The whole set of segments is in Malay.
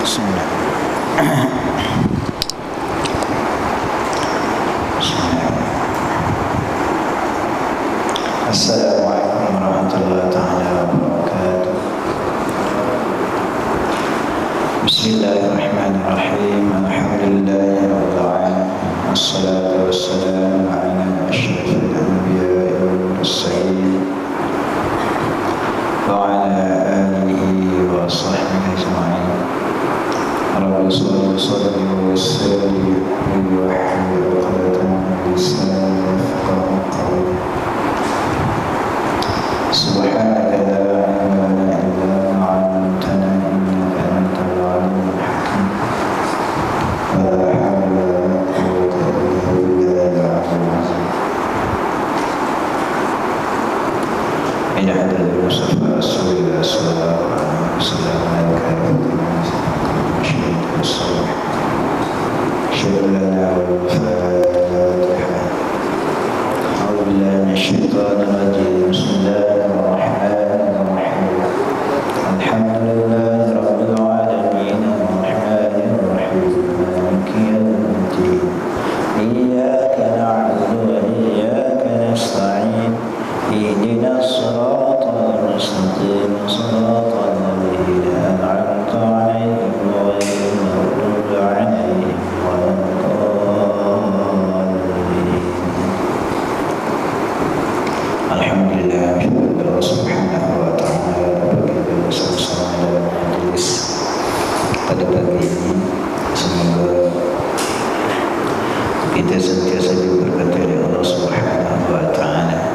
Assalamualaikum warahmatullahi wabarakatuh. Bismillahirrahmanirrahim. Alhamdulillahirabbil alamin. Wassalatu wassalamu ala asyrafil anbiya'i wal mursalin wa ala alihi wa sahbihi ajma'in. Rabbi shalli wa sallim wa hlul 'uqdatam min lisani yafqahu qawli. Subhanaka la ilma lana illa ma 'allamtana innaka antal 'alimul hakim. Wa la hawla wa la quwwata illa billahil 'aliyyil 'azim. Ila hadratil Mustafa Rasulullah sallallahu alaihi wasallam شكرا لنا والفاتحة. أعوذ بالله من الشيطان الرجيم. بسم الله الرحمن الرحيم. الحمد لله رب العالمين الرحمن الرحيم مالك يوم الدين إياك نعبد وإياك نستعين اهدنا الصراط المستقيم صراط الذين أنعمت عليهم غير المغضوب عليهم ولا الضالين. Alhamdulillah, Allah subhanahu wa ta'ala bagi bersama dalam majlis pada pagi ini. Semoga kita sentiasa diberkati oleh Allah subhanahu wa ta'ala.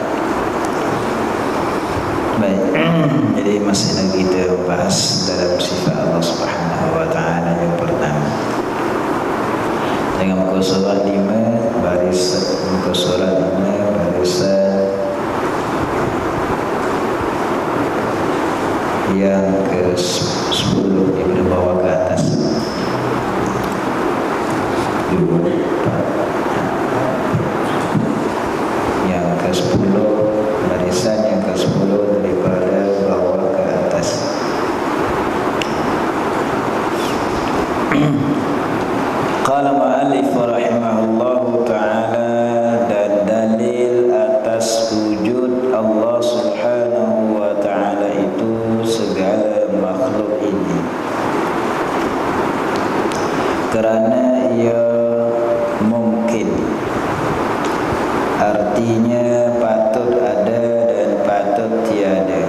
Baik, jadi masih lagi kita bahas dalam sifat Allah subhanahu wa ta'ala yang pertama. Dengan muka surat 5 barisan, muka surat 5 barisan yang ke-10 daripada bawah ke atas. 2, 4. Yang ke-10 barisan yang ke-10 daripada bawah ke atas. Qala mu'allif rahimahullahu ta'ala, dan dalil atas wujud Allah subhanahu wa ta'ala itu segala makhluk ini, kerana ia mungkin, artinya patut ada dan patut tiada,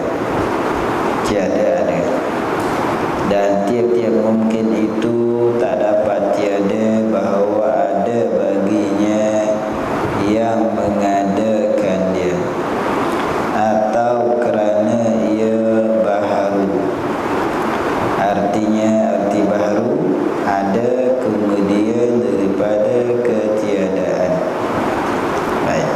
tiada ada. Dan tiap-tiap mungkin itu tak dapat tiada, bahawa ada baginya yang mengadakan dia, atau kerana ia baharu. Artinya, arti baharu ada kemudian daripada ketiadaan. Baik.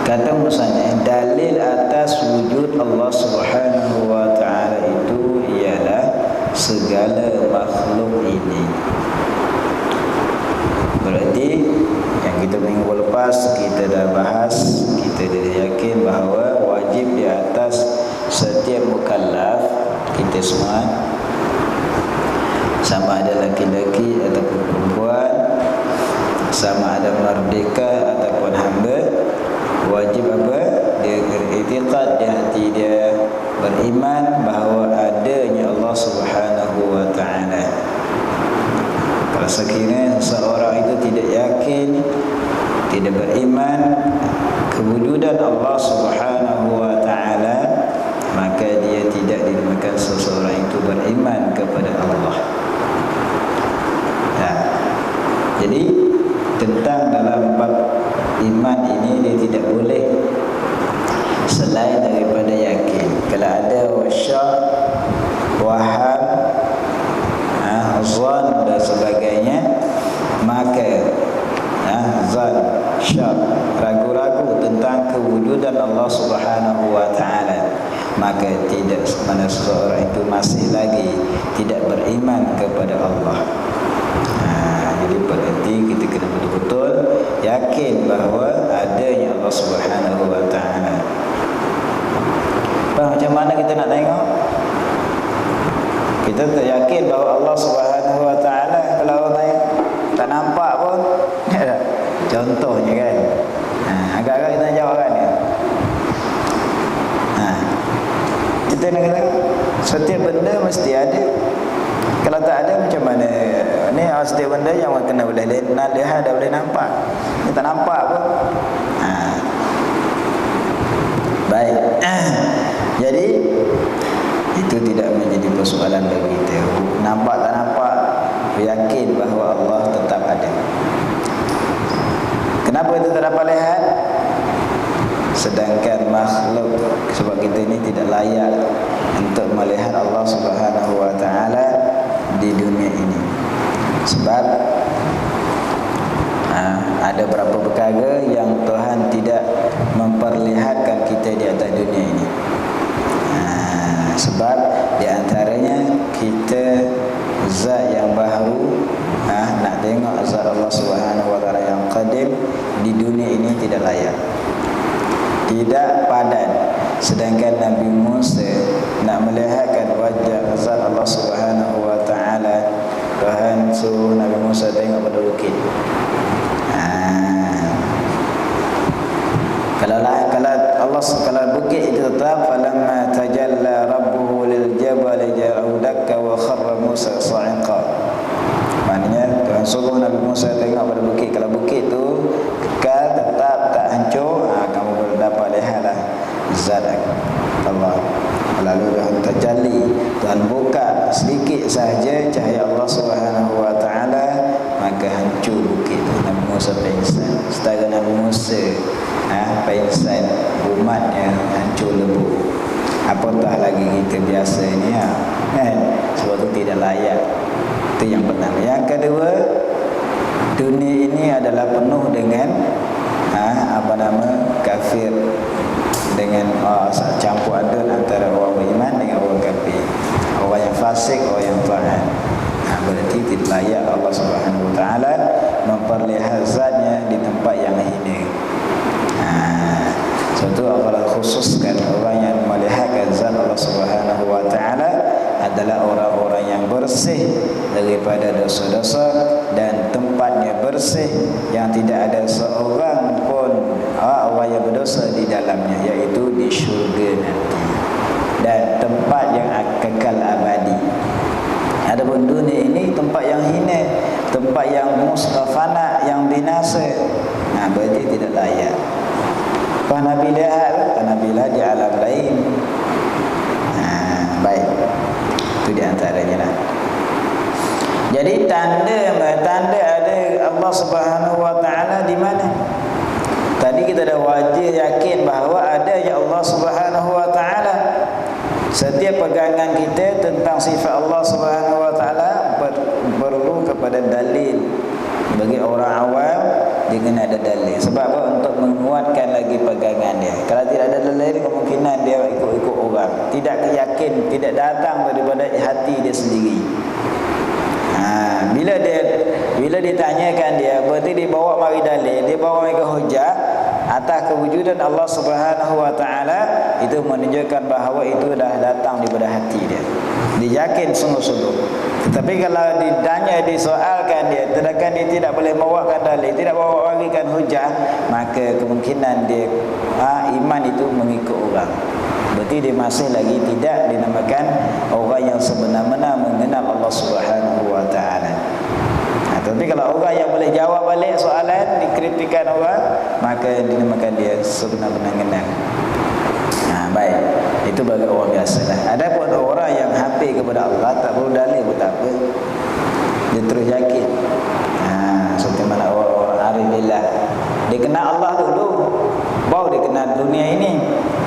Kata musannif, dalil atas wujud Allah subhanahu wa ta'ala itu ialah segala makhluk ini. Berarti yang kita minggu lepas kita dah bahas, kita dah yakin bahawa wajib di atas setiap mukallaf kita semua, sama ada laki-laki ataupun perempuan, sama ada merdeka ataupun hamba, wajib apa? Dia beriktikad di hati dia, beriman bahawa adanya Allah subhanahu wa ta'ala. Kalau sekiranya seseorang itu tidak yakin, tidak beriman kewujudan Allah subhanahu wa ta'ala, maka dia tidak dinamakan seseorang itu beriman kepada Allah. Nah, jadi tentang dalam bab iman ini, dia tidak boleh selain daripada yakin. Kalau ada wasyak, waham, zan dan sebagainya, maka zan, syak, ragu-ragu tentang kewujudan Allah subhanahu wa ta'ala, maka tidak mana seseorang itu masih lagi tidak beriman kepada Allah. Jadi berarti kita kena betul-betul yakin bahawa adanya Allah subhanahu wa ta'ala. Macam mana kita nak tengok? Kita tak yakin bahawa Allah Subhanahu Wa Taala kalau orang tak nampak pun, contohnya kan. Agak-agak kita jawab kan ya. Kita nak kata setiap benda mesti ada. Kalau tak ada macam mana? Ni setiap benda yang kena boleh lihat, dah boleh nampak. Dia tak nampak pun. Baik. Jadi itu tidak menjadi persoalan bagi kita. Nampak tak nampak, yakin bahawa Allah tetap ada. Kenapa itu tak dapat lihat? Sedangkan makhluk, sebab kita ini tidak layak untuk melihat Allah Subhanahu Wa Taala di dunia ini. Sebab ada beberapa perkara yang Tuhan tidak memperlihatkan kita di atas dunia ini. Sebab di antaranya kita zat yang baharu, nak tengok zat Allah Subhanahu Wa Taala yang qadim di dunia ini tidak layak, tidak padan. Sedangkan Nabi Musa nak melihatkan wajah zat Allah Subhanahu Wa Taala, Tuhan suruh Nabi Musa tengok pada bukit. Kalau bukit itu tetap, falamma tajalla rabbuhu lil jabali ja'ahu dakka wa kharra Musa sa'iqa. Maknanya Tuhan suruh Nabi Musa tengok pada bukit. Kalau bukit tu kekal, tetap, tak hancur, kamu boleh dapat lihatlah zat Allah. Lalu Tuhan tajalli, Tuhan buka sedikit sahaja cahaya Allah Subhanahu Wa Taala, maka hancur bukit tu. Nabi Musa pingsan. Setara Nabi Musa pingsan, umatnya hancur lebur. Apatah lagi kita biasa ni kan? Sebab tu tidak layak. Itu yang pertama. Yang kedua, dunia ini adalah penuh dengan kafir, dengan campur aduk antara orang beriman dengan orang kafir, orang yang fasik, orang yang taat. Berarti tidak layak Allah Subhanahu Wa Taala memperlihat zatnya di tempat yang hina. Sebab Allah khususkan orang yang melihatkan zat Allah Subhanahu Wa Taala adalah orang-orang yang bersih daripada dosa-dosa dan tempatnya bersih, yang tidak ada seorang pun orang yang berdosa di dalamnya, iaitu di syurga nanti, dan tempat yang kekal abadi. Adapun dunia ini tempat yang hina, tempat yang mustafana, yang binasa. Berarti tidak layak. Pak Nabi lihat, Pak Nabi lihat di alam lain. Baik, itu di antaranya lah. Jadi tanda ada Allah Subhanahu Wa Taala di mana? Tadi kita dah wajib yakin bahawa ada ya Allah Subhanahu Wa Taala. Setiap pegangan kita tentang sifat Allah Subhanahu Wa Taala perlu kepada dalil. Bagi orang awam, dia kena ada dalil. Sebab apa? Untuk menguatkan lagi pegangan dia. Kalau tidak ada dalil, kemungkinan dia ikut-ikut orang, tidak yakin, tidak datang daripada hati dia sendiri. Bila ditanyakan dia, berarti dia bawa mari dalil, dia bawa mari hujah atas kewujudan Allah Subhanahu Wa Taala, itu menunjukkan bahawa itu dah datang daripada hati dia. Dia yakin sungguh-sungguh. Tetapi kalau ditanya, disoalkan dia, sedangkan dia tidak boleh bawakan dalil, tidak bawa berikan hujah, maka kemungkinan dia iman itu mengikut orang. Berarti dia masih lagi tidak dinamakan orang yang sebenar-benar mengenal Allah Subhanahu Wa Taala. Tapi kalau orang yang boleh jawab balik soalan, dikritikan orang, maka dinamakan dia sebenar-benar mengenal. Baik, itu bagi orang biasa lah. Adapun orang yang hampir kepada Allah, tak perlu dalil pun tak apa, dia terus yakin. Seperti mana orang-orang arif billah, dia kenal Allah dulu, baru dia kenal dunia ini.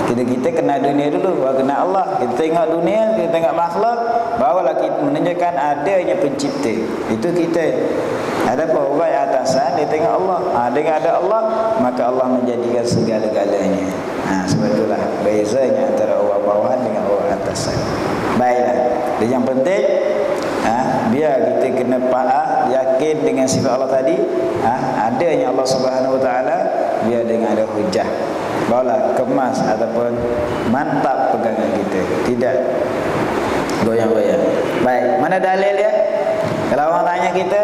Kita kenal dunia dulu, baru kenal Allah. Kita tengok dunia, kita tengok makhluk, barulah kita menunjukkan adanya pencipta. Itu kita. Adapun orang yang atasan, dia tengok Allah. Dengan ada Allah, maka Allah menjadikan segala-galanya. Sebab itulah bezanya antara orang bawahan dengan orang atasan. Baiklah. Dan yang penting, biar kita kena yakin dengan sifat Allah tadi, adanya Allah Subhanahu Wa Taala, biar dengan ada hujah, barulah kemas ataupun mantap pegangan kita. Tidak goyang-goyang. Baik, mana dalil dia? Kalau orang tanya kita,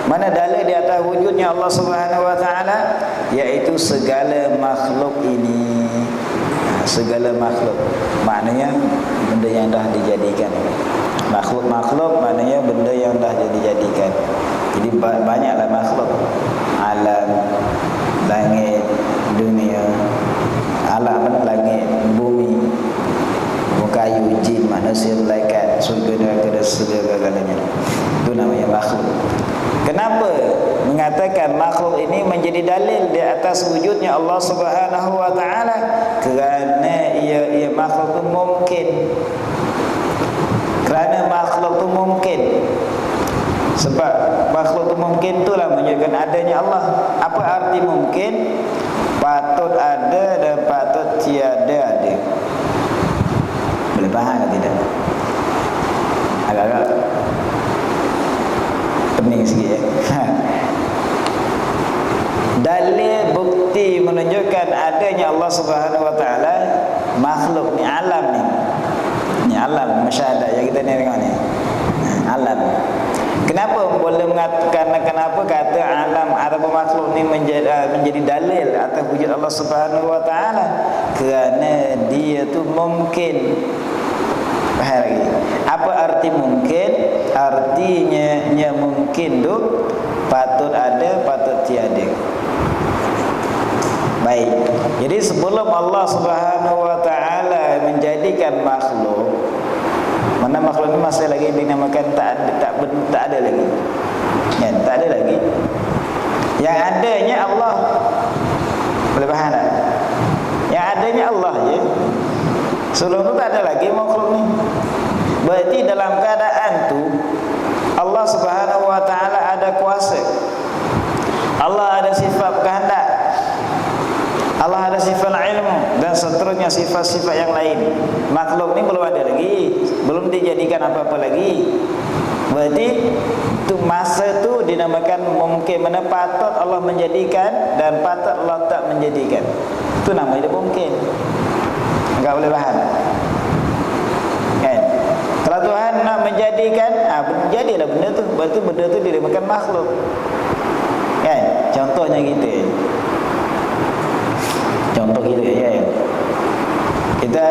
mana dalil di atas wujudnya Allah Subhanahu wa taala? Yaitu segala makhluk ini. Segala makhluk. Maknanya benda yang dah dijadikan. Makhluk-makhluk maknanya benda yang dah dijadikan. Jadi banyaklah makhluk. Alam, langit, dunia, alam, langit, bumi, kayu, jin, manusia, malaikat, surga, neraka dan segala-galanya. Itu namanya makhluk. Kenapa mengatakan makhluk ini menjadi dalil di atas wujudnya Allah Subhanahu wa taala? Kerana ia makhluk itu mungkin. Kerana makhluk itu mungkin. Sebab makhluk itu mungkin itulah menunjukkan adanya Allah. Apa arti mungkin? Patut ada dan patut tiada ada. Boleh faham atau tidak? Agak-agak pening sikit ya. Dalil bukti menunjukkan adanya Allah Subhanahu wa taala makhluk ni, alam ni. Ni alam masyahadah yang kita ni tengok ni. Alam. Kenapa boleh mengatakan, kenapa kata alam ataupun makhluk ni menjadi dalil atas wujud Allah Subhanahu wa taala? Kerana dia tu mungkin. Faham lagi? Apa arti mungkin? Artinya mungkin tu patut ada, patut tiada. Baik. Jadi sebelum Allah Subhanahu wa taala menjadikan makhluk, mana makhluk ini masih lagi dinamakan tak ada lagi. Ya, tak ada lagi. Yang adanya Allah. Boleh faham tak? Yang adanya Allah ya. Sebelum itu tak ada lagi makhluk ni. Berarti dalam keadaan tu Allah Subhanahu wa taala ada kuasa. Allah ada sifat kehendak. Allah ada sifat ilmu dan seterusnya sifat-sifat yang lain. Makhluk ni belum ada lagi, belum dijadikan apa-apa lagi. Berarti tu masa tu dinamakan mungkin, mana patut Allah menjadikan dan patut Allah tak menjadikan. Itu namanya mungkin. Enggak boleh faham. Kan? Kalau Tuhan nak menjadikan, jadilah benda tu. Berarti benda tu dinamakan makhluk. Kan? Contohnya gitu. Contoh kita ya. Kita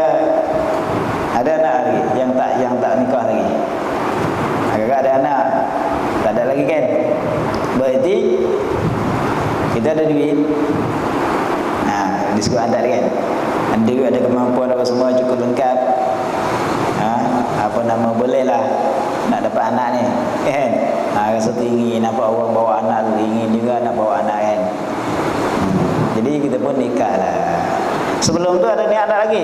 ada anak lagi yang tak nikah lagi. Agak-agak ada anak, tak ada lagi kan? Berarti kita ada duit. Disebut ada kan? Ada duit, ada kemampuan, apa semua cukup lengkap. Apa nama boleh lah nak dapat anak ni. Kan? Rasa tinggi nampak orang bawa anak tu, ingin juga nak bawa anak kan. Jadi kita pun nikah lah. Sebelum tu ada niat nak lagi?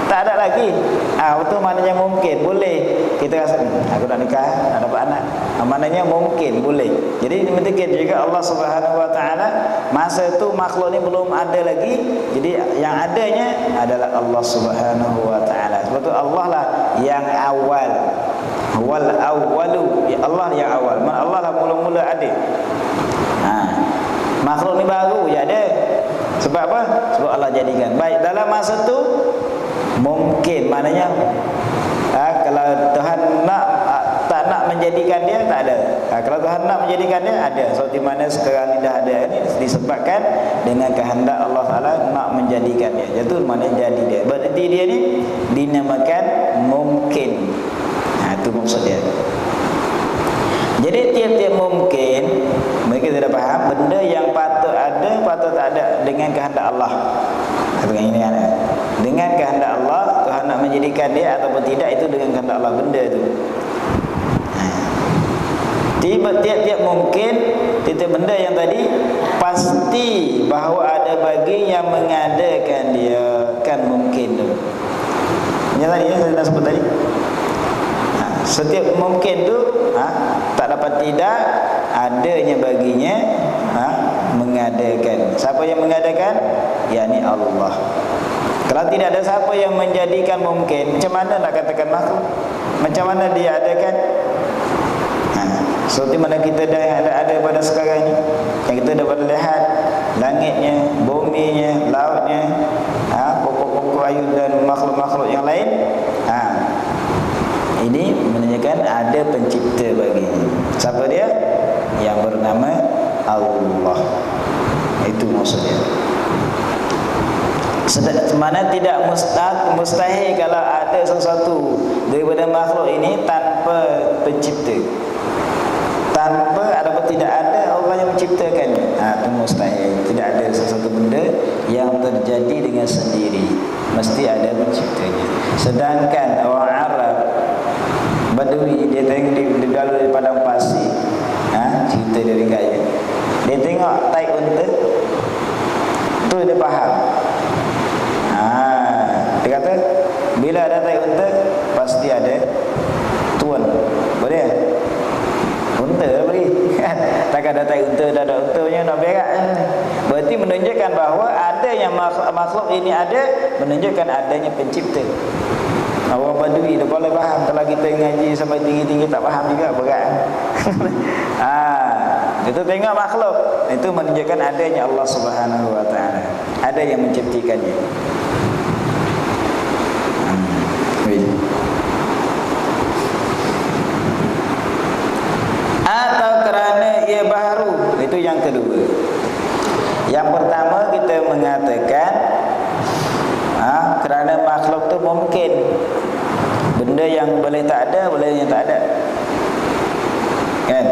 Tak ada lagi. Itu maknanya mungkin, boleh. Kita rasa, aku nak nikah, nak dapat anak. Maknanya mungkin, boleh. Jadi demikian juga Allah Subhanahu wa taala, masa tu makhluk ni belum ada lagi. Jadi yang adanya adalah Allah Subhanahu wa taala. Sebab tu Allah lah yang awal. Wal awwalu, ya Allah yang awal. Allah lah mula-mula ada. Makhluk ni baru je ada. Sebab apa? Sebab Allah jadikan. Baik, dalam masa tu mungkin, maknanya kalau Tuhan tak nak menjadikan dia, tak ada. Kalau Tuhan nak menjadikan dia, ada. Seperti mana sekarang ni dah ada ni, disebabkan dengan kehendak Allah Taala nak menjadikan dia. Itu maknanya jadi dia. Berarti dia ni dinamakan mungkin. Itu maksud dia. Jadi tiap-tiap mungkin mereka tidak faham benda yang patut ada, patut tak ada dengan kehendak Allah. Dengan kehendak Allah, Tuhan nak menjadikan dia ataupun tidak, itu dengan kehendak Allah benda itu. Tiap-tiap mungkin, tiap benda yang tadi pasti bahawa ada bagi yang mengadakan dia, kan mungkin tu. Yang tadi saya dah sebut tadi. Setiap mungkin tu tak dapat tidak, adanya baginya mengadakan. Siapa yang mengadakan? Yakni Allah. Kalau tidak ada siapa yang menjadikan mungkin, macam mana nak katakan makhluk? Macam mana dia adakan? Seperti mana kita dah ada pada sekarang ni, yang kita dapat lihat langitnya, buminya, lautnya, pokok-pokok ayu dan makhluk-makhluk yang lain. Ini menunjukkan ada pencipta baginya. Siapa dia? Yang bernama Allah. Itu maksudnya. Mana tidak mustahil kalau ada sesuatu daripada makhluk ini tanpa pencipta. Tanpa ataupun tidak ada Allah yang menciptakan. Itu mustahil. Tidak ada sesuatu benda yang terjadi dengan sendiri. Mesti ada penciptanya. Sedangkan orang Arab Badui, dia tengok di dalam padang pasir, cerita dari kaya, dia tengok tai unta tu, dia faham. Dia kata bila ada tai unta pasti ada tuan. Boleh? Unta dah beri. Takkan ada tai unta, dah ada unta punya nak berak. Berarti menunjukkan bahawa adanya makhluk ini ada, menunjukkan adanya pencipta. Orang Badui dia boleh faham. Kalau kita ngaji sampai tinggi-tinggi tak faham juga, berat. Itu tengok makhluk, itu menunjukkan adanya Allah Subhanahu wa taala. Ada yang menciptakannya. Atau kerana ia baharu. Itu yang kedua. Yang pertama kita mengatakan kerana makhluk tu mungkin. Benda yang boleh tak ada, boleh yang tak ada. Kan?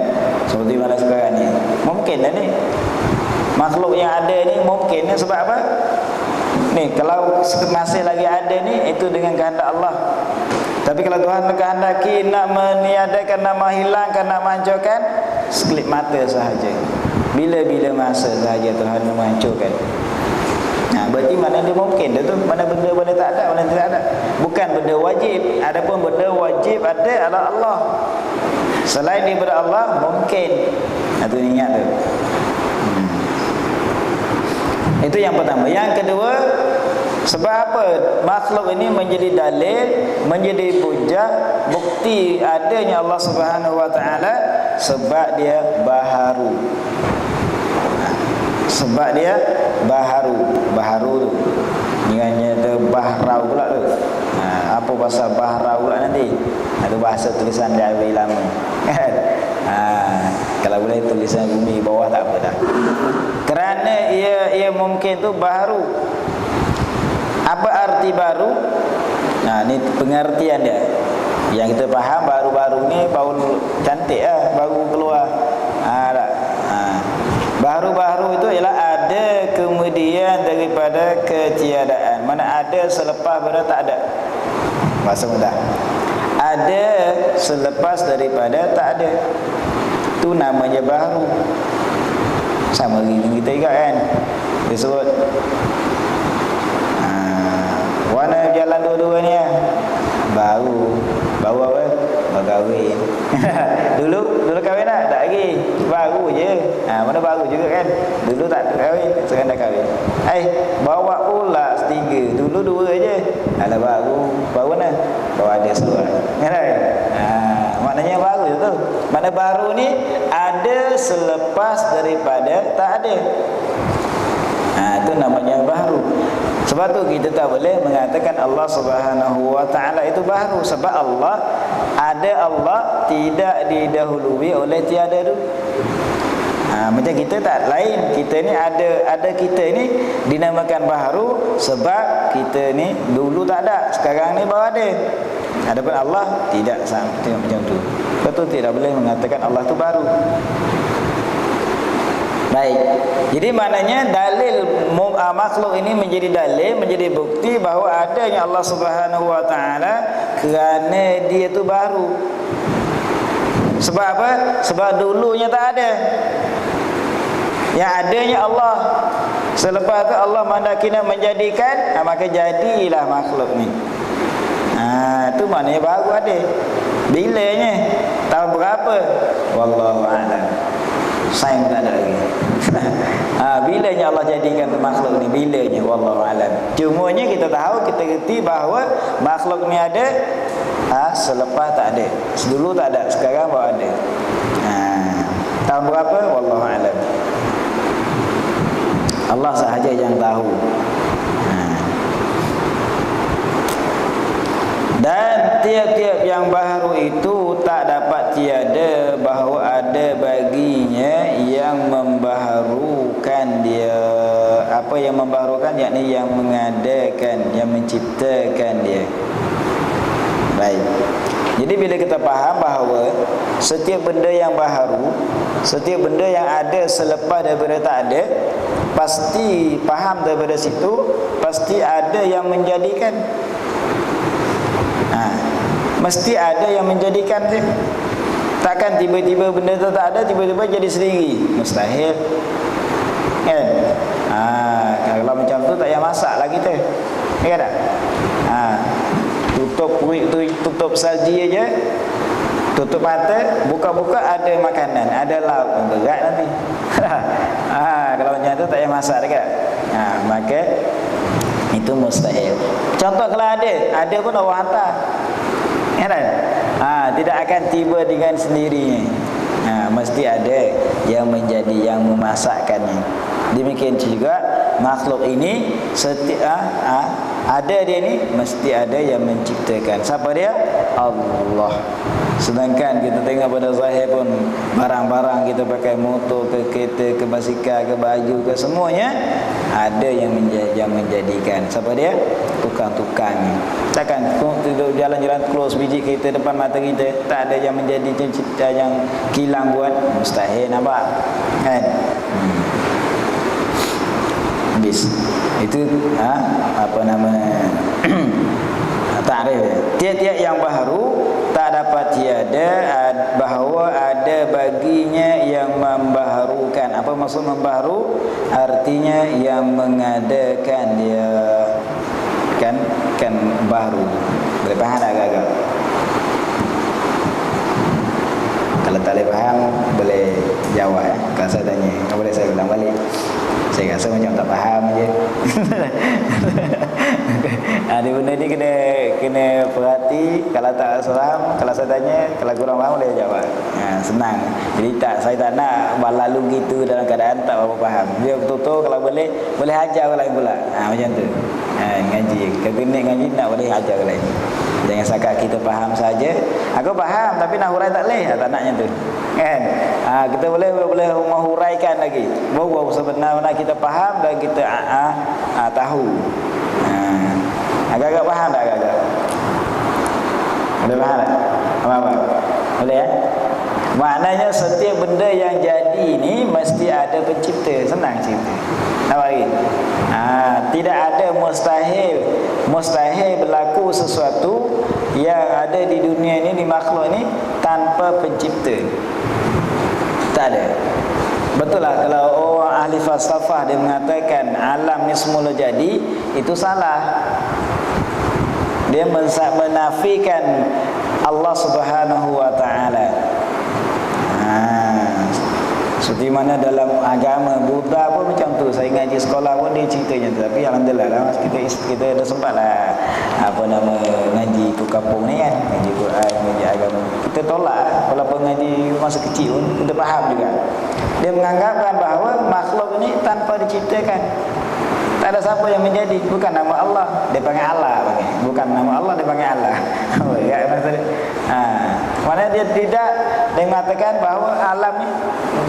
Seperti mana sekarang ni. Mungkin lah ni. Makhluk yang ada ni mungkin. Sebab apa? Ni, kalau masih lagi ada ni, itu dengan kehendak Allah. Tapi kalau Tuhan kehendaki nak meniadakan, nak menghilangkan, nak menghancurkan, sekelip mata sahaja. Bila-bila masa sahaja Tuhan menghancurkan. Berarti mana dia mungkin dah tu. Mana benda boleh tak ada, mana tidak ada. Bukan benda wajib. Adapun benda wajib ada adalah Allah. Selain daripada Allah mungkin. Itu ingat tu. Itu yang pertama. Yang kedua, sebab apa makhluk ini menjadi dalil, menjadi hujah, bukti adanya Allah Subhanahu wa taala? Sebab dia baharu. Sebab dia baharu. Baharu tu dengannya tu bahrau pula tu. Apa bahasa bahrau pula nanti? Itu bahasa tulisan dari lama. Kalau boleh tulisan bumi bawah tak apa dah. Kerana ia mungkin tu baharu. Apa arti baru? Ni pengertian dia. Yang kita faham baru-baru ni baru cantik baru keluar. Baru-baru itu ialah ada kemudian daripada ketiadaan. Mana ada selepas pada tak ada. Bahasa mudah. Ada selepas daripada tak ada. Itu namanya baru. Sama dengan kita juga kan. Dia sebut warna jalan dua-dua ni baru. Baru apa? Berkahwin. Dulu kahwin tak? Tak lagi. Baru je. Mana baru juga kan? Dulu tak kahwin, sekarang dah kahwin. Bawa pula setiga. Dulu dua je. Alah baru. Baru mana? Baru ada seorang. Maknanya baru je tu. Makna baru ni ada selepas daripada tak ada. Itu namanya baru. Sebab tu kita tak boleh mengatakan Allah Subhanahu wa taala itu baru. Sebab Allah tidak didahului oleh tiada dulu. Macam kita tak lain. Kita ni ada kita ni dinamakan baharu sebab kita ni dulu tak ada, sekarang ni baru ada. Adapun Allah tidak tengok macam tu. Betul, tidak boleh mengatakan Allah tu baru. Baik. Jadi maknanya dalil makhluk ini menjadi dalil, menjadi bukti bahawa adanya Allah Subhanahu wa taala kerana dia tu baru. Sebab apa? Sebab dulunya tak ada. Yang adanya Allah. Selepas tu Allah mandakina menjadikan, maka jadilah makhluk ni. Itu maknanya baru ada. Bilanya? Tahun berapa? Wallahu a'lam. Sains tak ada lagi. Bilanya Allah jadikan makhluk ni? Bilanya? Wallahu a'lam. Cumanya kita tahu, kita reti bahawa makhluk ni ada selepas tak ada. Dulu tak ada, sekarang baru ada. Tahun berapa? Wallahu a'lam. Allah sahaja yang tahu. Dan tiap-tiap yang baharu itu tak dapat tiada bahawa ada baginya yang membaharukan dia. Apa yang membaharukan? Yakni yang mengadakan, yang menciptakan dia. Baik. Jadi bila kita faham bahawa setiap benda yang baharu, setiap benda yang ada selepas daripada tak ada, pasti faham daripada situ, pasti ada yang menjadikan. Mesti ada yang menjadikan dia. Takkan tiba-tiba benda tu tak ada, tiba-tiba jadi sendiri. Mustahil. Kan? Kalau macam tu tak payah masak lagi tu. Ya tak? Tutup kulit tu, tutup salji aja. Tutup mata, buka-buka ada makanan, ada lauk. Berat nanti. Kalau macam tu tak payah masak dekat. Maka itu mustahil. Contoh kalau ada pun Allah hantar. Ya kan? Tidak akan tiba dengan sendirinya. Mesti ada yang menjadi, yang memasakkannya. Demikian juga makhluk ini ada dia ni, mesti ada yang menciptakan. Siapa dia? Allah. Sedangkan kita tengok pada zahir pun, barang-barang kita pakai motor ke kereta ke basikal ke baju ke semuanya ada yang menjadikan. Siapa dia? Tukang-tukang. Takkan duduk jalan-jalan close biji kereta depan mata kita, tak ada yang menjadi cipta, yang kilang buat. Mustahil, nampak kan? Habis. Itu apa nama takrif dia. Tiap-tiap yang baharu tak dapat tiada bahawa ada baginya yang membaharukan. Apa maksud membaharu? Artinya yang mengadakan dia. Kan baru. Boleh faham tak agak-agak? Kalau tak boleh faham, boleh jawab ya. Kalau saya tanya, kalau boleh saya ulang balik. Saya rasa macam tak faham je. Dia benda ni kena perhati. Kalau tak faham, kalau saya tanya, kalau kurang faham boleh jawab. Senang. Jadi saya tak nak berlalu gitu dalam keadaan tak apa faham. Dia betul-betul kalau boleh ajar orang lain pula. Macam tu. Ngaji. Kalau ngaji nak boleh ajar orang lain. Jangan sakat kita faham saja. Aku faham tapi nak hurai tak boleh. Tak naknya tu. Kan? Kita boleh menghuraikan lagi. Bahawa sebenarnya kita faham dan kita tahu. Agak-agak faham tak agak-agak? Boleh faham tak? Apa-apa? Boleh ya? Maknanya setiap benda yang jadi ni mesti ada pencipta. Senang cerita. Nampak lagi? Tidak ada mustahil berlaku sesuatu yang ada di dunia ni, di makhluk ni tanpa pencipta. Tak ada. Betul lah kalau orang ahli falsafah dia mengatakan alam ni semula jadi, itu salah. Dia menafikan Allah Subhanahu wa taala. Seperti mana dalam agama Buddha pun macam tu. Saya ngaji sekolah pun dia ceritanya tu. Tapi alhamdulillah lah, kita ada sempat lah ngaji ke kampung ni kan, ngaji Quran, ngaji agama. Kita tolak walaupun ngaji masa kecil pun kita faham juga. Dia menganggapkan bahawa makhluk ni tanpa diciptakan, tak ada siapa yang menjadi. Bukan nama Allah, dia panggil Allah. Bukan nama Allah, dia panggil Allah. Mana dia tidak, dia mengatakan bahawa alam ni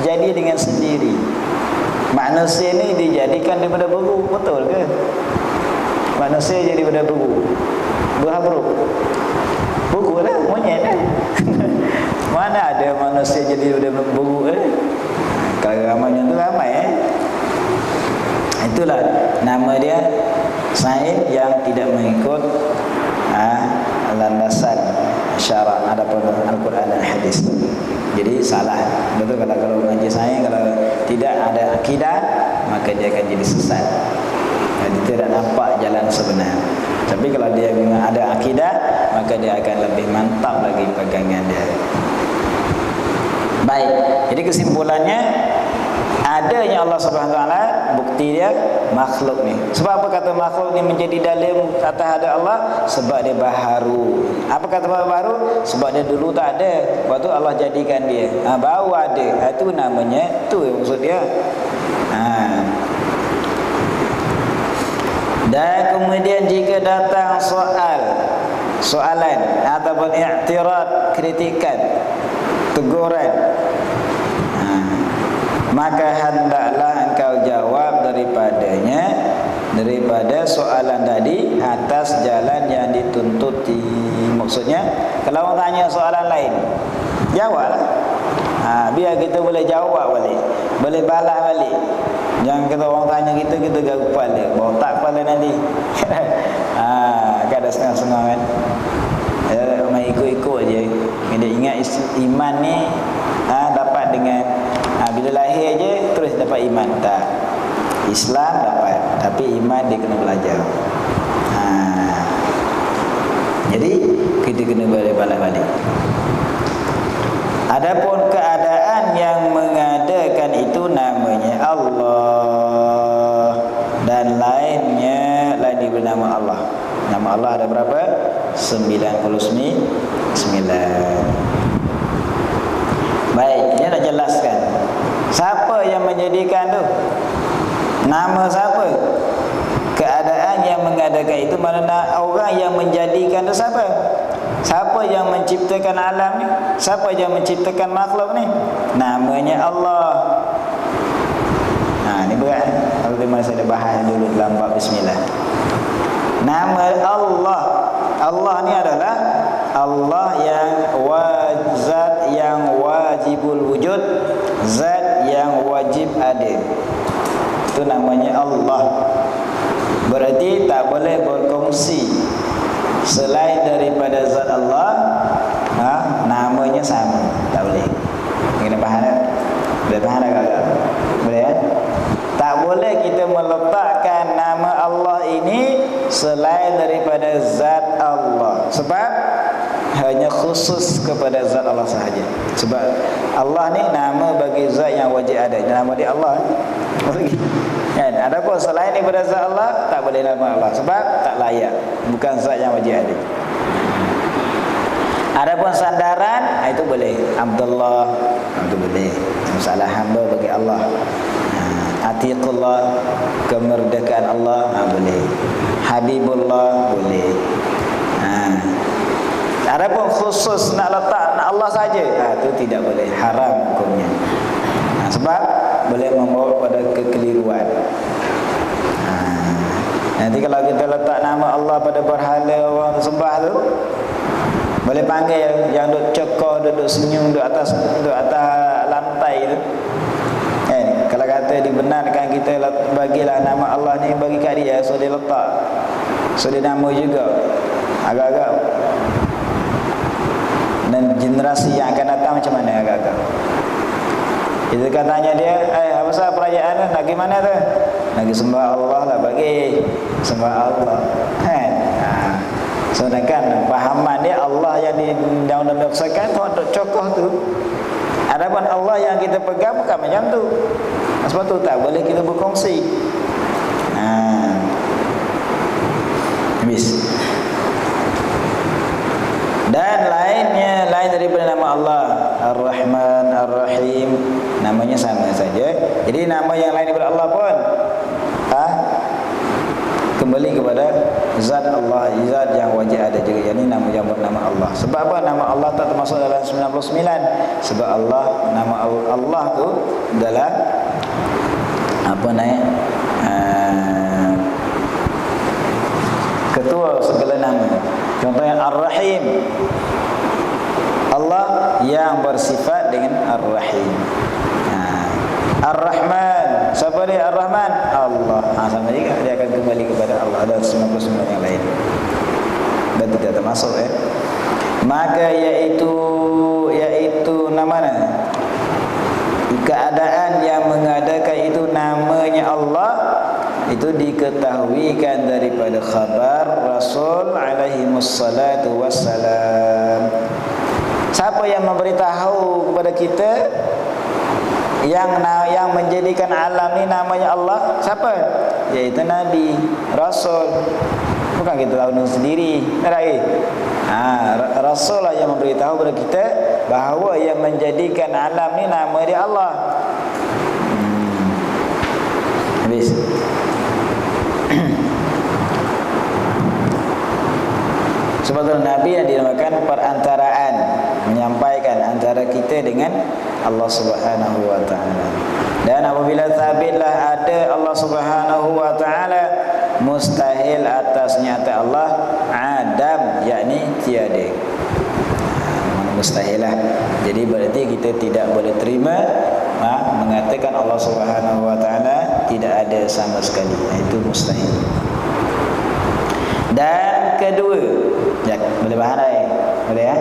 jadi dengan sendiri. Manusia ni dijadikan daripada beru. Betul ke? Manusia jadi daripada beru. Berapa? Beru lah, monyet kan? Mana ada manusia jadi daripada beru Kalau ramai tu ramai Itulah nama dia sains yang tidak mengikut landasan syarak adapun Al-Quran dan hadis. Jadi salah. Betul kalau mengaji sains, kalau tidak ada akidah, maka dia akan jadi sesat. Dia tidak nampak jalan sebenar. Tapi kalau dia memang ada akidah, maka dia akan lebih mantap lagi pegangan dia. Baik. Jadi kesimpulannya, adanya Allah Subhanahu wa taala bukti dia makhluk ni. Sebab apa kata makhluk ni menjadi dalil atas ada Allah? Sebab dia baharu. Apa kata baharu? Sebab dia dulu tak ada. Lepas tu Allah jadikan dia. Baru ada. Itu namanya, tu maksud dia. Dan kemudian jika datang soal soalan ataupun i'tirad, kritikan, teguran, maka hendaklah engkau jawab daripada soalan tadi atas jalan yang dituntuti. Maksudnya kalau orang tanya soalan lain, jawablah. Biar kita boleh jawab balik, boleh balas balik. Jangan kata orang tanya kita garuk kepala, botak kepala nanti. Kan ada setengah-setengah kan. Main ikut-ikut je. Dia ingat iman ni dapat dengan bila lahir je terus dapat iman. Tak. Islam dapat, tapi iman dia kena belajar. Jadi kita kena balas balik. Adapun keadaan yang mengadakan itu namanya Allah, dan lainnya lain bernama Allah. Nama Allah ada berapa? 99. Baik, ini dah jelaskan. Siapa yang menjadikan tu? Nama siapa? Keadaan yang mengadakan itu maknanya orang yang menjadikan tu siapa? Siapa yang menciptakan alam ni? Siapa yang menciptakan makhluk ni? Namanya Allah. Ni berat. Kalau memang saya dah bahas dulu dalam bab bismillah. Nama Allah. Allah ni adalah Allah yang zat yang wajibul wujud, zat yang wajib ada. Itu namanya Allah. Berarti tak boleh berkongsi selain daripada zat Allah, namanya sama. Tak boleh. Kena faham tak? Boleh faham tak kakak? Boleh kan? Tak boleh kita meletakkan nama Allah ini selain daripada zat Allah. Sebab hanya khusus kepada zat Allah sahaja. Sebab Allah ni nama bagi zat yang wajib ada. Nama dia Allah. Kan? Adapun selain daripada zat Allah, tak boleh nama Allah. Sebab tak layak. Bukan zat yang wajib ada. Adapun sandaran, itu boleh. Abdullah, itu boleh. Masalah hamba bagi Allah. Atiqullah, kemerdekaan Allah, boleh. Habibullah, boleh. Adapun khusus nak letak nak Allah saja, itu tidak boleh, haram hukumnya. Sebab boleh membawa pada kekeliruan. Nanti kalau kita letak nama Allah pada berhala orang sembah tu, boleh panggil yang duduk cekor, duduk senyum, duduk atas lantai tu. Kalau kata dibenarkan kita bagilah nama Allah ni bagi kat dia, so dia letak, so dia nama juga agak-agak. Dan generasi yang akan datang macam mana agak-agak? Kita katanya dia, apa pasal perayaan tu? Nak gimana tu? Nak sembah Allah lah, bagi sembah Allah. Kan? Sedangkan fahaman dia Allah yang dimaksakan tu untuk cokoh tu. Adapun Allah yang kita pegang bukan macam tu. Sebab tu tak boleh kita berkongsi. Habis. Dan lainnya, lain daripada nama Allah, Ar-Rahman, Ar-Rahim, namanya sama saja. Jadi nama yang lain daripada Allah pun kembali kepada zat Allah, zat yang wajib ada juga. Yang ini nama yang bernama Allah. Sebab apa nama Allah tak termasuk dalam 99? Sebab Allah, nama Allah tu adalah ketua segala nama. Contohnya Ar-Rahim, Allah yang bersifat dengan Ar-Rahim. Ar-Rahman, siapa dia Ar-Rahman? Allah. Sama juga dia akan kembali kepada Allah. Ada 99 yang lain dan tidak termasuk maka iaitu mana keadaan yang mengadakan itu namanya Allah, itu diketahuikan daripada khabar Rasul alaihi wassalatu wassalam. Siapa yang memberitahu kepada kita yang menjadikan alam ni namanya Allah? Siapa? Iaitu Nabi, Rasul. Bukan kita tahu sendiri. Rasul lah yang memberitahu kepada kita bahawa yang menjadikan alam ni nama dia Allah. Habis. Sebab itu Nabi yang dinamakan perantaraan, menyampaikan antara kita dengan Allah Subhanahu wa taala. Dan apabila sabitlah ada Allah Subhanahu wa taala, mustahil atas nyata Allah adam, yakni tiada. Mustahil lah. Jadi berarti kita tidak boleh terima mengatakan Allah Subhanahu wa taala tidak ada sama sekali. Itu mustahil. Dan kedua, boleh faham tak? Boleh ya?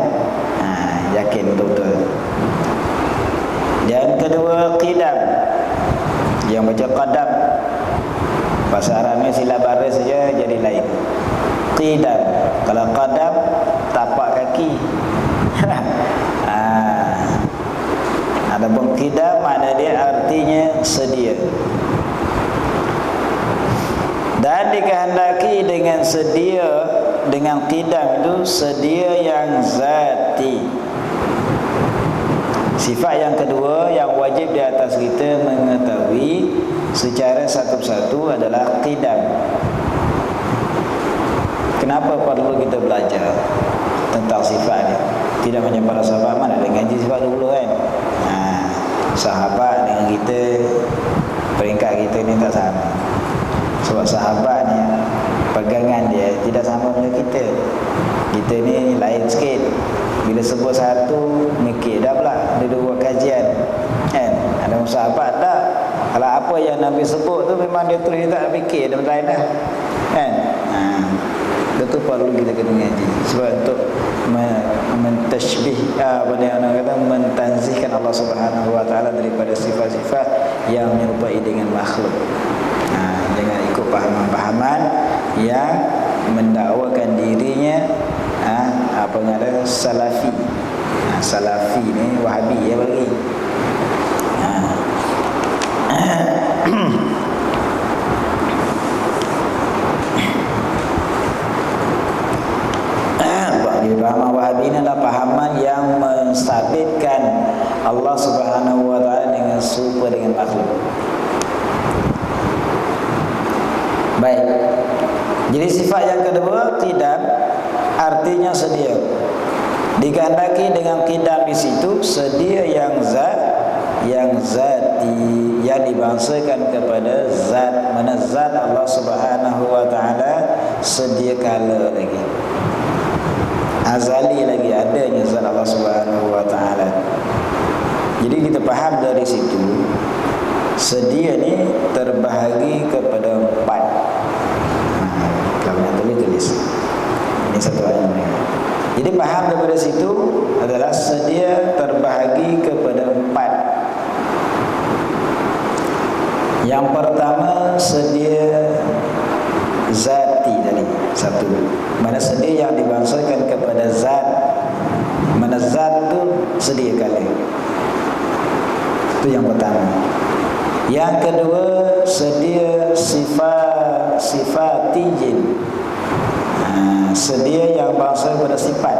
Yakin betul-betul. Dan kedua, qidam. Yang baca qadam, bahasa Arabnya silap baris saja jadi lain. Qidam, kalau qadam tapak kaki. Adapun qidam makna dia artinya sedia. Dan dikehendaki dengan sedia, dengan qidam itu sedia yang zati. Sifat yang kedua yang wajib di atas kita mengetahui secara satu-satu adalah qidam. Kenapa perlu kita belajar tentang sifat ni? Tidak macam para sahabat, mana ada ngaji sifat dulu kan. Sahabat dengan kita, peringkat kita ni tak sama. Sebab sahabat ni pegangan dia tidak sama dengan kita. Kita ni lain sikit. Bila sebut satu, mikir dah pula dia buat kajian kan. Ada sahabat tak, kalau apa yang Nabi sebut tu memang dia terus tak fikir, dia lain dah kan. Itu perlu kita kena ngaji. Sebab untuk mentashbih, mentanzihkan Allah Subhanahu wa taala daripada sifat-sifat yang menyerupai dengan makhluk. Jangan ikut pahaman-pahaman yang mendakwakan dirinya apa ngaran salafi. Salafi ni Wahabi ya bagi. Pahaman Wahabi ini adalah pahaman yang mensabitkan Allah Subhanahu wa taala dengan serupa dengan makhluk. Baik. Jadi sifat yang kedua, qidam, artinya sedia. Dikehendaki dengan qidam di situ sedia yang zati, yang dibangsakan kepada zat. Mana zat Allah Subhanahu wa taala sedia kala lagi, azali lagi adanya zat Allah Subhanahu wa taala. Jadi kita faham dari situ sedia ni terbahagi kepada 4. Kalau yang tulis ini satu ayat ni. Jadi faham daripada situ adalah sedia terbahagi kepada 4. Yang pertama sedia zati tadi, satu. Mana sedia yang dibangsakan kepada zat. Mana zat tu sedia kala. Itu yang pertama. Yang kedua sedia sifat tijin. Sedia yang bangsa kepada sifat,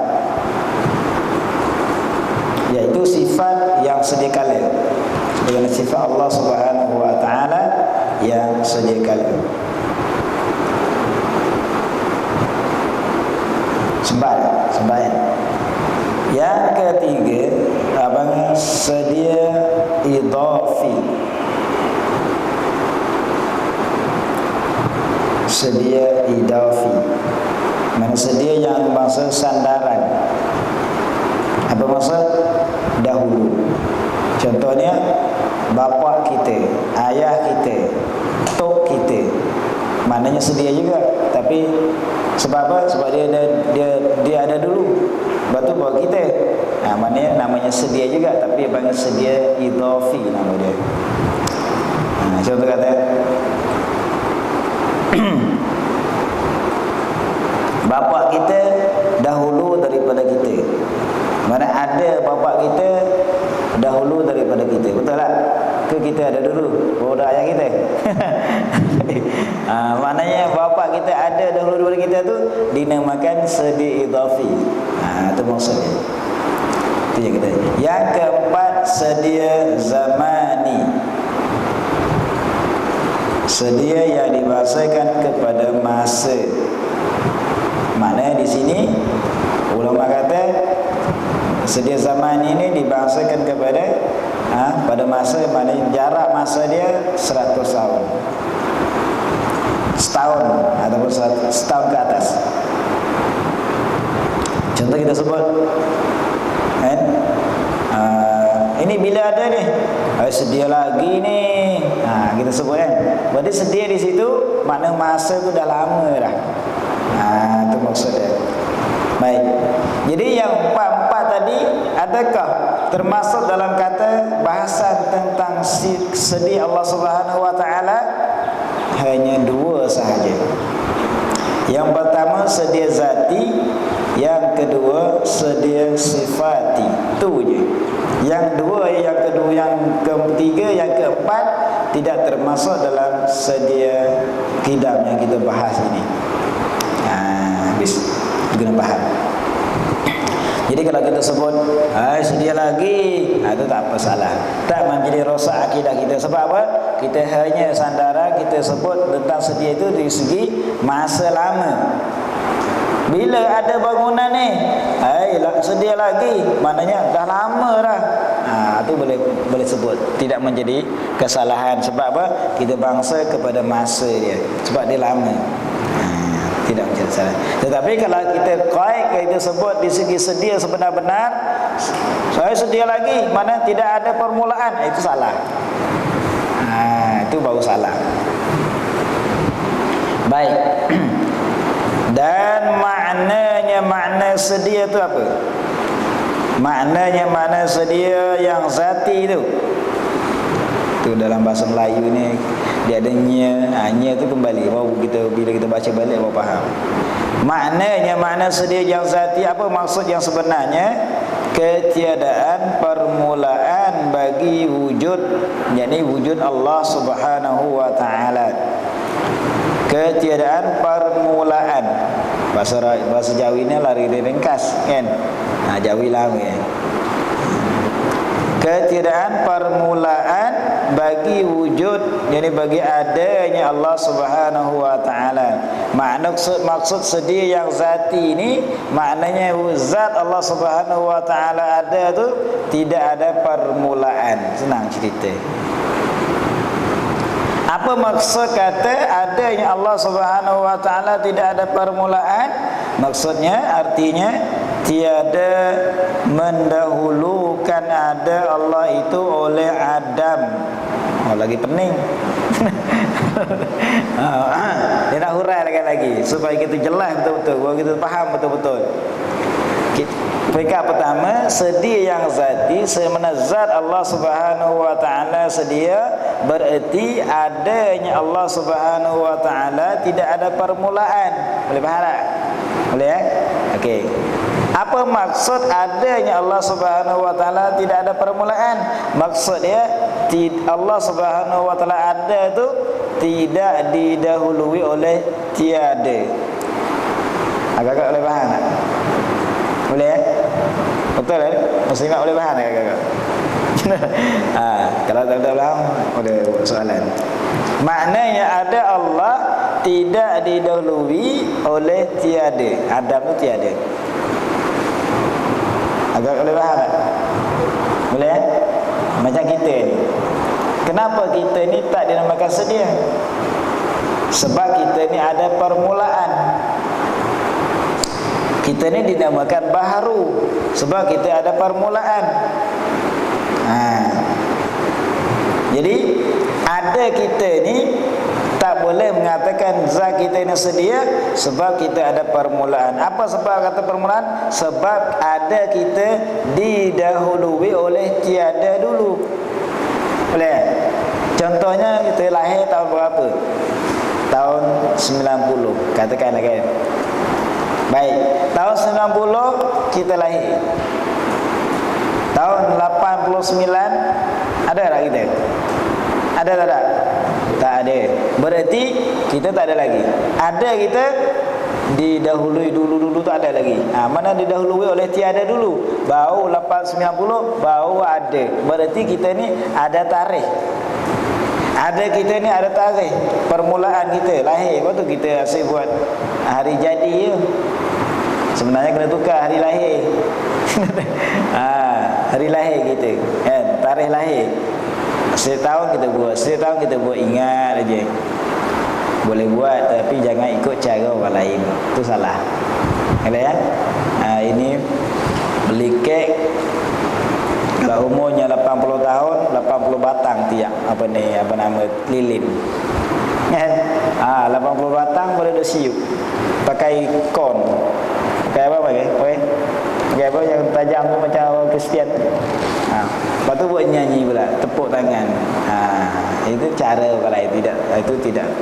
iaitu sifat yang sedia kala. Sebagaimana sifat Allah Subhanahu wa taala yang sedia kala. Sembahyang. Yang ketiga, abang sedia idhafi. Sedia idhafi. Mana sedia yang bangsa sandaran. Apa maksud? Dahulu. Contohnya bapa kita, ayah kita, tok kita. Maknanya sedia juga, tapi sebab apa? Sebab dia ada dulu. Batu bawa kita. Maknanya namanya sedia juga, tapi panggil sedia idhafi nama dia. Contoh kata bapa kita dahulu daripada kita. Mana ada bapa kita dahulu daripada kita. Betul tak? Ke kita ada dulu baru ayah kita. Maknanya bapa kita ada dahulu daripada kita tu dinamakan sedia idhafi. Itu maksudnya. Itu yang kita. Yang keempat sedia zamani. Sedia yang dibahasakan kepada masa. Maknanya di sini ulama kata sedia zaman ini dibangsakan kepada pada masa mana jarak masa dia 100 tahun. Setahun ataupun setahun ke atas. Contoh kita sebut kan, ini bila ada ni, sedia lagi ni, kita sebut kan. Berarti sedia di situ makna masa tu dah lama dah. Itu maksudnya. Baik. Jadi yang empat-empat tadi adakah termasuk dalam kata bahasan tentang sedia Allah Subhanahu Wa Taala? Hanya dua sahaja. Yang pertama sedia zati, yang kedua sedia sifati. Itu je. Yang kedua, yang ketiga, yang keempat tidak termasuk dalam sedia qidam yang kita bahas ini. Habis kena faham. Jadi kalau kita sebut sedia lagi, itu tak apa salah. Tak menjadi rosak akidah kita. Sebab apa? Kita hanya sandara kita sebut tentang sedia itu dari segi masa lama. Bila ada bangunan ni, sedia lagi, maknanya dah lama dah. Itu boleh sebut, tidak menjadi kesalahan. Sebab apa? Kita bangsa kepada masa dia. Sebab dia lama. Tidak menjadi salah. Tetapi kalau kita kita sebut di segi sedia sebenar-benar, saya sedia lagi, mana tidak ada permulaan, itu salah. Itu baru salah. Baik. Dan makna sedia itu apa? Makna sedia yang zati itu. Itu dalam bahasa Melayu ni dia ada nya tu kembali baru bila kita baca balik baru faham. Makna sedia yang zati, apa maksud yang sebenarnya? Ketiadaan permulaan bagi wujud, yakni wujud Allah Subhanahu Wa Taala. Ketiadaan permulaan. Bahasa Jawi ni lari ringkas kan. Jawi lama ya. Ketiadaan permulaan bagi wujud, yakni bagi adanya Allah Subhanahu Wa Taala. Maksud sedia yang zati ini maknanya zat Allah Subhanahu Wa Taala ada tu tidak ada permulaan. Senang cerita. Apa maksud kata adanya Allah Subhanahu Wa Taala tidak ada permulaan? Maksudnya artinya tiada mendahulukan ada Allah itu oleh Adam. Lagi pening. Dia nak hurai lagi supaya kita jelas betul-betul, supaya kita faham betul-betul. Peringkat pertama, sedia yang zati, semana zat Allah Subhanahu Wa Taala sedia, bererti adanya Allah Subhanahu Wa Taala tidak ada permulaan. Boleh faham tak? Boleh ya? Okey. Apa maksud adanya Allah Subhanahu Wa Taala tidak ada permulaan? Maksud dia Allah Subhanahu Wa Taala ada tu tidak didahului oleh tiada. Agak-agak boleh faham tak? Boleh ya? Betul kan? Muslimat boleh faham tak agak-agak? Kalau tak faham, boleh buat soalan. Maknanya ada Allah tidak didahului oleh tiada. Adam tu tiada. Agak boleh faham tak? Boleh ya? Macam kita ni. Kenapa kita ni tak dinamakan sedia? Sebab kita ni ada permulaan. Kita ni dinamakan baharu sebab kita ada permulaan. Jadi ada kita ni tak boleh mengatakan zat kita ini sedia sebab kita ada permulaan. Apa sebab kata permulaan? Sebab ada kita didahului oleh tiada dulu. Boleh? Contohnya kita lahir tahun berapa? Tahun 90, katakanlah kan. Baik, tahun 90 kita lahir. Tahun 89 ada tak kita? Ada tak? Tak ada. Berarti kita tak ada lagi. Ada kita didahului dulu tak ada lagi. Mana didahului oleh tiada dulu. Baru 90 baru ada. Berarti kita ni ada tarikh. Ada kita ni ada tarikh permulaan kita lahir. Lepas tu kita asyik buat hari jadi je. Sebenarnya kena tukar hari lahir. Hari lahir kita kan, tarikh lahir. Setiap tahun kita buat ingat aja. Boleh buat tapi jangan ikut cara orang lain. Itu salah. Ada ya? Ini beli kek kalau umurnya 80 tahun, 80 batang tiap apa nama lilin. Kan? 80 batang boleh disiup. Pakai kon. Pakai apa pakai? Pakai apa yang tajam tu macam orang Kristian. Lepas tu buat nyanyi pula, tepuk tangan. Itu cara orang lain,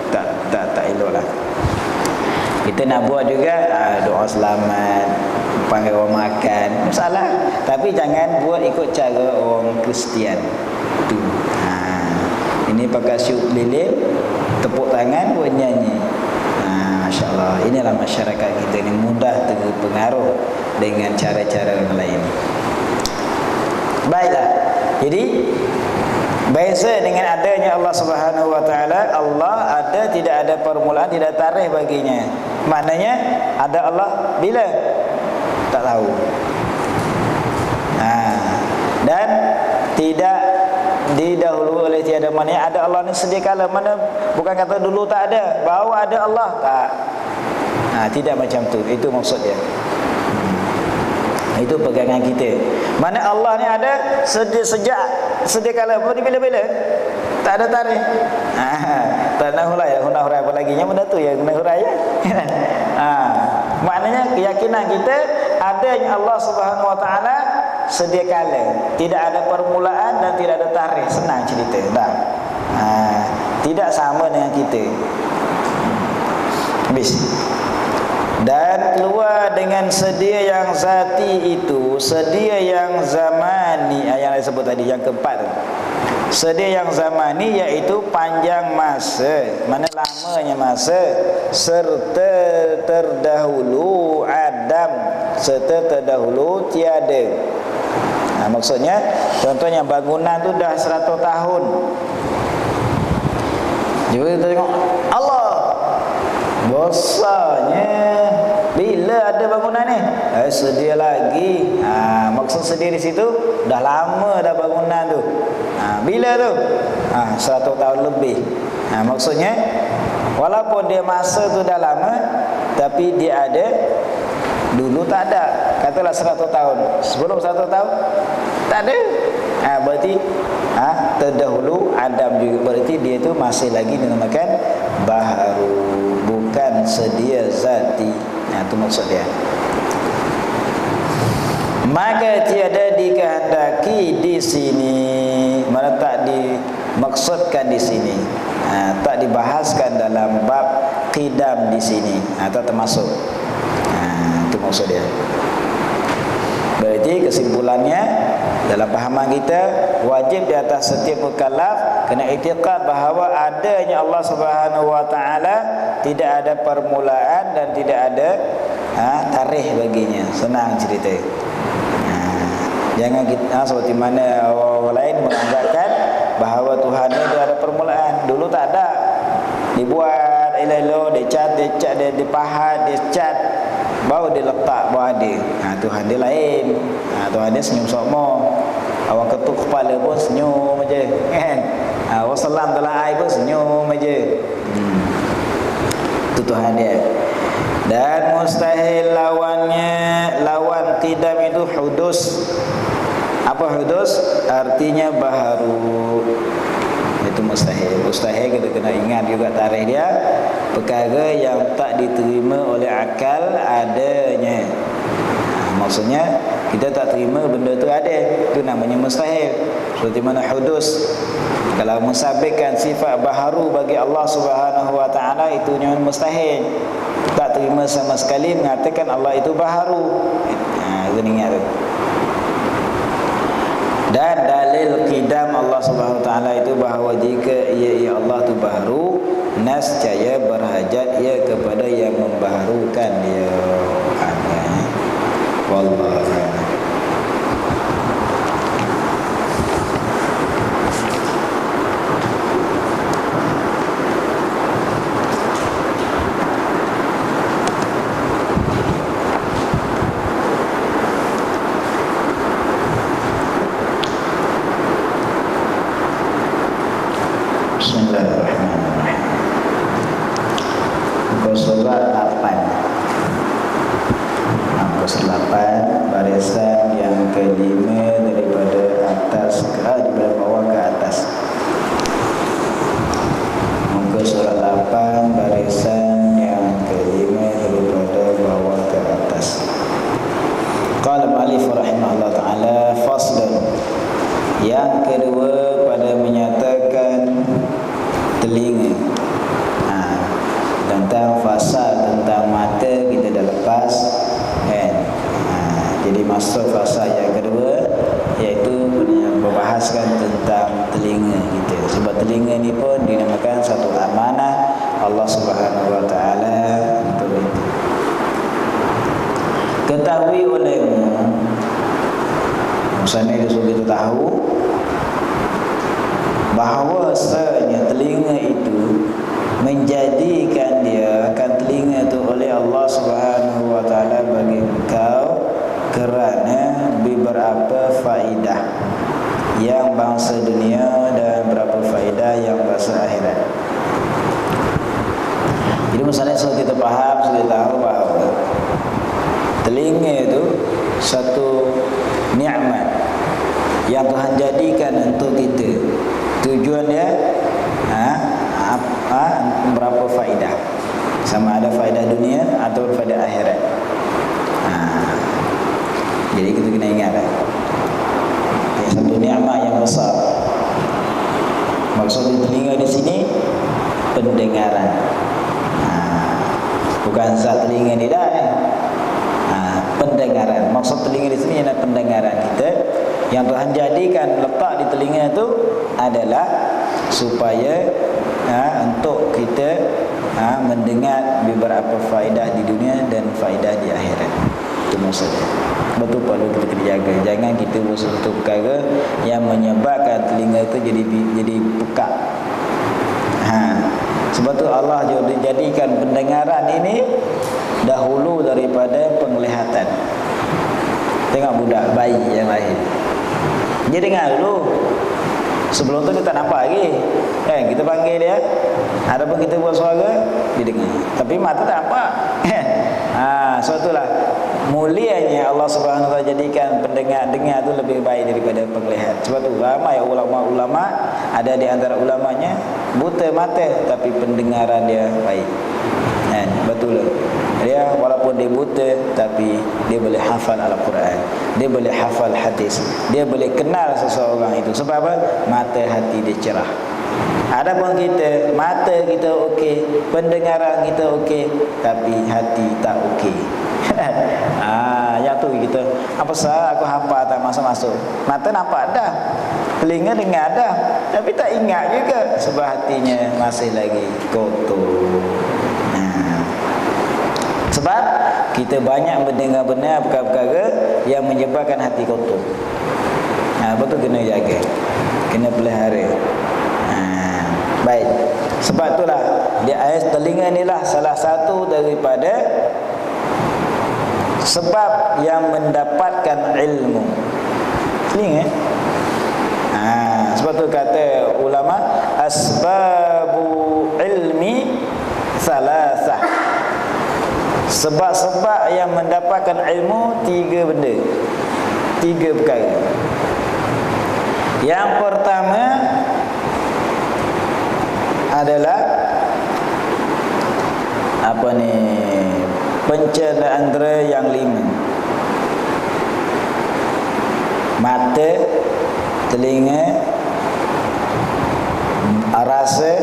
tak eloklah. Kita nak buat juga doa selamat, panggil orang makan, salah. Tapi jangan buat ikut cara orang Kristian. Tu. Ini pakai siup lilin, tepuk tangan, buat nyanyi. Masya-Allah. Inilah masyarakat kita ni mudah terpengaruh dengan cara-cara yang lain. Baiklah. Jadi biasa dengan adanya Allah Subhanahu wa taala, Allah ada, tidak ada permulaan, tidak tarikh baginya. Maknanya ada Allah bila? Tak tahu. Dan tidak didahului oleh tiada. Maknanya ada Allah ni sedia kala. Mana bukan kata dulu tak ada, baru ada Allah. Tak. Tidak macam tu. Itu maksud dia. Itu pegangan kita. Mana Allah ni ada sedia kala, bila-bila. Tak ada tarikh. Tak nak hurai apa lagi. Yang benda tu ya kena hurai ya. Maknanya keyakinan kita adanya Allah Subhanahu wa taala sedia kala. Tidak ada permulaan dan tidak ada tarikh. Senang cerita. Dah. Tidak sama dengan kita. Habis. Dan keluar dengan sedia yang zati itu, sedia yang zamani, yang saya sebut tadi, yang keempat tu. Sedia yang zamani iaitu panjang masa, mana lamanya masa, serta terdahulu adam, serta terdahulu tiada. Maksudnya contohnya bangunan tu dah 100 tahun. Jadi kita tengok Allah besarnya. Bila ada bangunan ni? Sedia lagi. Maksud sedia di situ dah lama dah bangunan tu. Bila tu? 100 tahun lebih. Maksudnya walaupun dia masa tu dah lama, tapi dia ada. Dulu tak ada. Katalah 100 tahun. Sebelum 100 tahun tak ada. Berarti terdahulu Adam juga. Berarti dia tu masih lagi dinamakan baharu, bukan sedia zati. Itu maksud dia. Maka tiada dikehendaki di sini, mana tak dimaksudkan di sini, tak dibahaskan dalam bab qidam di sini, tak termasuk. Itu maksud dia. Berarti kesimpulannya dalam pahaman kita, wajib di atas setiap mukallaf kena i'tiqad bahawa adanya Allah Subhanahu wa taala tidak ada permulaan dan tidak ada tarikh baginya. Senang cerita. Jangan kita seperti mana orang lain menganggapkan bahawa Tuhan itu ada permulaan. Dulu tak ada. Dibuat elok-elok, dia dipahat, dia cat, baru dia letak baru ada. Tuhan dia lain. Tuhan dia senyum sokmo. Orang ketuk kepala pun senyum aja, kan? Orang salam dalam air pun senyum aja. Itu Tuhan dia. Dan mustahil lawannya, lawan qidam itu hudus. Apa hudus? Artinya baharu. Itu mustahil. Mustahil kita kena ingat juga tarikh dia. Perkara yang tak diterima oleh akal adanya. Maksudnya kita tak terima benda tu ada. Itu namanya mustahil. Seperti mana hudus. Kalau mensabitkan sifat baharu bagi Allah Subhanahu wa taala, itu namanya mustahil. Tak terima sama sekali mengatakan Allah itu baharu. Itu ingat tu. Dan dalil qidam Allah Subhanahu wa taala itu bahawa jika ia Allah itu baharu, nascaya berhajat ia kepada yang membaharukan dia. Wallahu Yang kedua pada menyatakan telinga. Tentang fasal tentang mata kita dah lepas kan. Jadi masuk fasal yang kedua, iaitu membahaskan tentang telinga kita. Sebab telinga ni pun dinamakan satu amanah Allah Subhanahu Wa Taala untuk itu. Ketahui olehmu, misalnya dia suruh kita tahu bahawasanya telinga itu menjadikan dia akan telinga itu oleh Allah Subhanahu Wa Taala bagi engkau kerana beberapa faedah yang bangsa dunia dan beberapa faedah yang bangsa akhirat. Jadi misalnya so kita faham, kita tahu bahawa telinga itu satu nikmat yang Tuhan jadikan untuk kita. Tujuannya berapa faedah, sama ada faedah dunia atau faedah akhirat. Jadi kita kena ingat satu nikmat yang besar. Maksud telinga di sini pendengaran, bukan zat telinga ni dah. Pendengaran. Maksud telinga di sini adalah pendengaran kita. Yang Tuhan jadikan letak di telinga itu adalah supaya untuk kita mendengar beberapa faedah di dunia dan faedah di akhirat. Itu maksudnya. Betul perlu kita kena jaga. Jangan kita buat sesuatu perkara yang menyebabkan telinga itu jadi pekak. Sebab tu Allah jadikan pendengaran ini dahulu daripada penglihatan. Tengok budak bayi yang lahir, dia dengar dulu. Sebelum tu dia tak nampak lagi. Kita panggil dia, adapun kita buat suara, dia dengar. Tapi mata tak nampak. Sebab itulah mulianya Allah Subhanahu Wa Taala jadikan dengar tu lebih baik daripada penglihatan. Sebab tu ramai ulama-ulama, ada di antara ulamanya buta mata tapi pendengaran dia baik. Betul lah. Dia walaupun dia buta tapi dia boleh hafal Al-Quran, dia boleh hafal hadis, dia boleh kenal seseorang itu. Sebab apa? Mata hati dia cerah. Adapun kita, mata kita okey, pendengaran kita okey, tapi hati tak okey. Yang tu kita, apa sah aku hafal tak masuk-masuk. Mata nampak dah, telinga dengar dah, tapi tak ingat juga sebab hatinya masih lagi kotor. Sebab kita banyak mendengar-dengar perkara-perkara yang menyebabkan hati kotor. Betul, kena jaga, kena pelihara. Baik. Sebab itulah dia telinga inilah salah satu daripada sebab yang mendapatkan ilmu. Telinga. Sebab tu kata ulama, asbabu ilmi salasah. Sebab-sebab yang mendapatkan ilmu tiga benda, tiga perkara. Yang pertama adalah pencernaan indera yang lima: mata, telinga, rasa,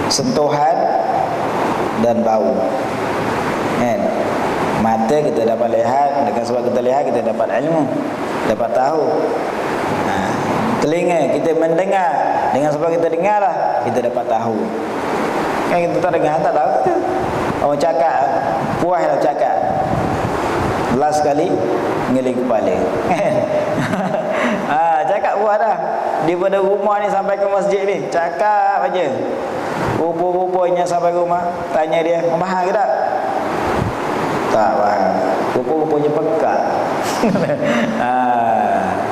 sentuhan dan bau. Mata kita dapat lihat, dengan sebab kita lihat kita dapat ilmu, dapat tahu. Telinga kita mendengar, dengan sebab kita dengar lah kita dapat tahu. Kan kita tak dengar, tak tahu. Orang cakap, puas lah cakap, last kali ngeling kepala. Cakap puas dah. Daripada rumah ni sampai ke masjid ni, cakap aja. Rupa-rupanya sampai rumah, tanya dia, faham ke tak? Tak faham. Rupa-rupanya pekat.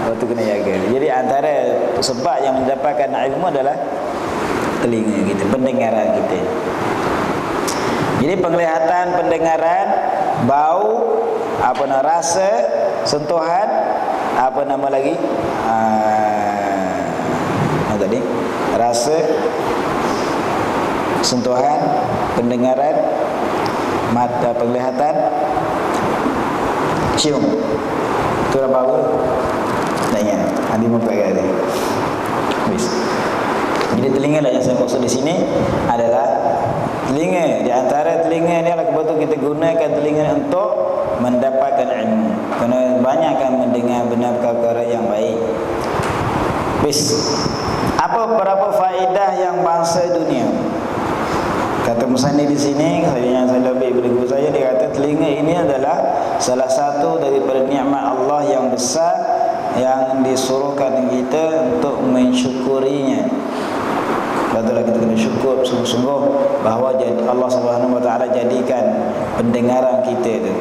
Waktu kena jaga. Jadi antara sebab yang mendapatkan ilmu adalah telinga kita, pendengaran kita. Jadi penglihatan, pendengaran, bau, rasa, sentuhan, nama lagi? Tadi rasa, sentuhan, pendengaran, mata, penglihatan, cium. Itu apa? Tak ingat? Ada 4 kali. Habis. Jadi telinga lah yang saya maksud di sini adalah telinga. Di antara telinga ni adalah betul kita gunakan telinga untuk mendapatkan ilmu. Kerana banyak akan mendengar benar perkara yang baik. Habis. Berapa faedah yang bangsa dunia? Kata musannif di sini, yang saya lebih daripada guru saya, dia kata telinga ini adalah salah satu daripada nikmat Allah yang besar yang disuruhkan kita untuk mensyukurinya. Betullah kita kena syukur sungguh-sungguh bahawa Allah Subhanahu Wa Taala jadikan pendengaran kita itu.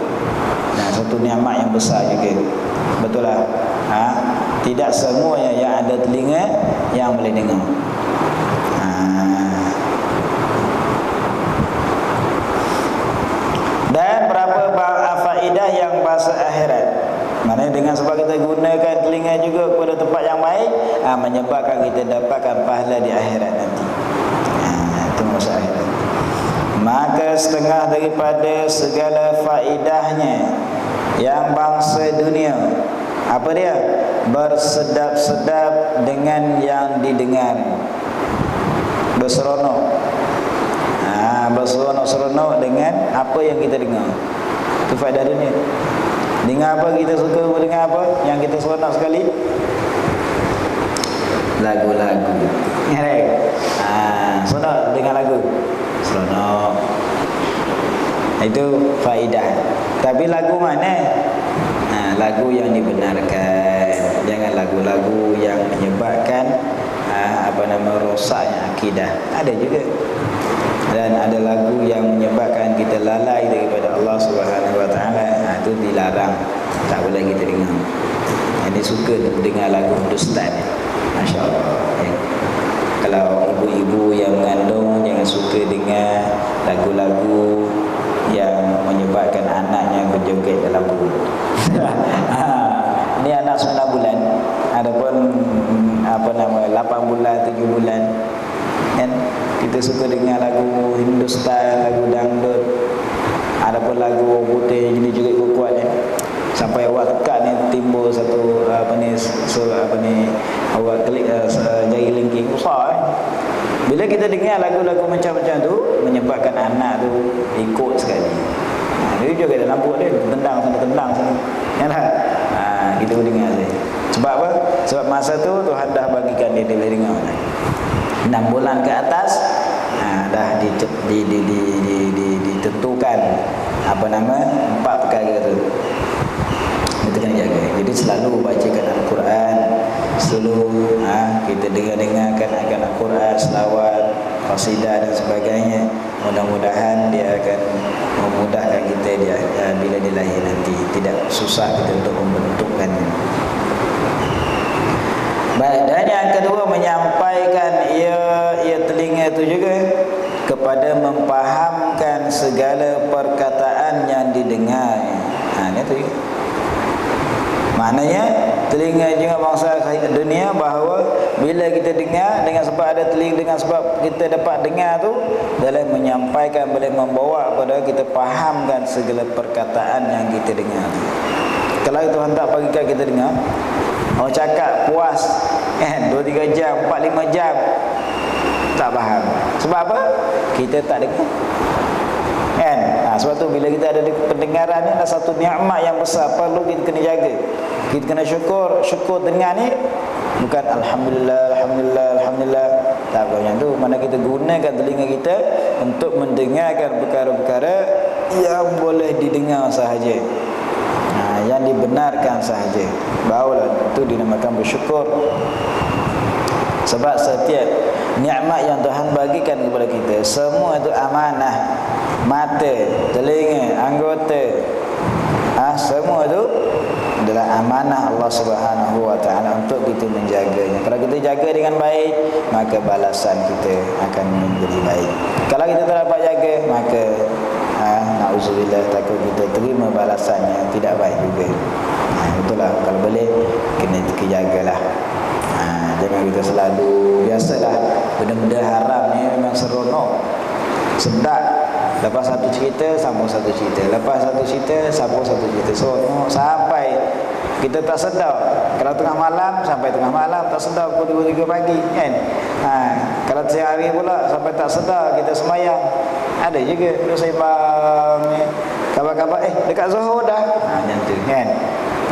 Nah, satu nikmat yang besar juga. Betul lah. Tidak semuanya yang ada telinga yang boleh dengar. Dan berapa faedah yang bahasa akhirat. Maknanya dengan sebab kita gunakan telinga juga kepada tempat yang baik, menyebabkan kita dapatkan pahala di akhirat nanti. Itu maksud akhirat. Maka setengah daripada segala faedahnya yang bangsa dunia, apa dia? Bersedap-sedap dengan yang didengar, berseronok. Berseronok-seronok dengan apa yang kita dengar. Itu faedah dunia. Dengar apa kita suka, dengar apa yang kita seronok sekali? Lagu-lagu. Seronok dengar lagu. Seronok. Itu faedah. Tapi lagu mana? Lagu yang dibenarkan. Jangan lagu-lagu yang menyebabkan rosaknya akidah. Ada juga. Dan ada lagu yang menyebabkan kita lalai daripada Allah Subhanahu Wa Taala. Itu dilarang, tak boleh kita dengar. Ini suka dengar lagu Hindustan, Masya Allah. Kalau ibu-ibu yang mengandung, jangan suka dengar lagu-lagu yang menyebabkan anaknya berjoget dalam perut. Ini anak 9 bulan, adapun 8 bulan, 7 bulan, kan kita suka dengar lagu Hindustan, lagu dangdut, adapun lagu putih jadi juga kuat kan. Sampai awak tekan ni timbul satu awak klik jari lingking besar Bila kita dengar lagu-lagu macam-macam tu, menyebabkan anak tu ikut sekali. Dia juga dalam perut dia tendang sana. Kan tak? Kita boleh dengar dia. Sebab apa? Sebab masa tu Tuhan dah bagikan dia boleh dengar. 6 bulan ke atas dah ditentukan 4 perkara tu. Kita kena jaga. Jadi selalu bacakan Al-Quran, selalu kita dengarkan akan Al-Quran, selawat, qasidah dan sebagainya. Mudah-mudahan dia akan memudahkan kita bila dia lahir nanti. Tidak susah kita untuk membentukkannya. Baik, dan yang kedua, menyampaikan ia telinga itu juga kepada memfahamkan segala perkataan yang didengar. Ini tu juga. Maknanya telinga juga bangsa dunia, bahawa bila kita dengar, dengan sebab ada telinga, dengan sebab kita dapat dengar tu, dalam menyampaikan, boleh membawa kepada kita fahamkan segala perkataan yang kita dengar. Kalau Tuhan tak bagikan kita dengar, orang cakap puas 2-3 jam, 4-5 jam, tak faham. Sebab apa? Kita tak dengar kan? Sebab tu bila kita ada pendengaran ni adalah satu nikmat yang besar, perlu kita kena jaga. Kita kena syukur dengar ni. Bukan Alhamdulillah tak macam tu. Mana kita gunakan telinga kita untuk mendengarkan perkara-perkara yang boleh didengar sahaja, yang dibenarkan sahaja, barulah itu dinamakan bersyukur. Sebab setiap nikmat yang Tuhan bagikan kepada kita, semua itu amanah. Mata, telinga, anggota, semua itu adalah amanah Allah Subhanahu Wa Taala untuk kita menjaganya. Kalau kita jaga dengan baik, maka balasan kita akan menjadi baik. Kalau kita tak dapat jaga, maka na'udzubillah, takut kita terima balasannya tidak baik juga. Itulah, kalau boleh kena jagalah. Jangan kita selalu, biasalah benda-benda haram ni memang seronok, sedap. Lepas satu cerita, sambung satu cerita. Lepas satu cerita, sambung satu cerita. Seronok sampai Kita tak sedar. Kalau tengah malam sampai tengah malam tak sedar pukul 2 3 pagi kan. Kalau siang hari pula sampai tak sedar kita sembahyang. Ada juga duk sembang kabar-kabar dekat Zuhur dah. Macam tu kan.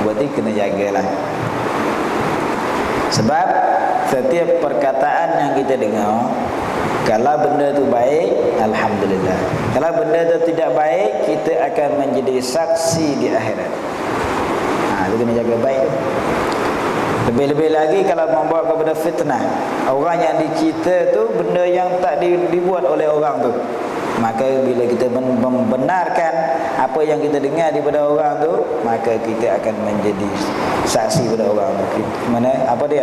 Berarti kena jagalah. Sebab setiap perkataan yang kita dengar, kalau benda tu baik, alhamdulillah. Kalau benda tu tidak baik, kita akan menjadi saksi di akhirat. Itu kena jaga baik. Lebih-lebih lagi kalau membawa kepada fitnah. Orang yang dicerita tu benda yang tak dibuat oleh orang tu. Maka bila kita membenarkan apa yang kita dengar daripada orang tu, maka kita akan menjadi saksi pada orang tu. Mana apa dia?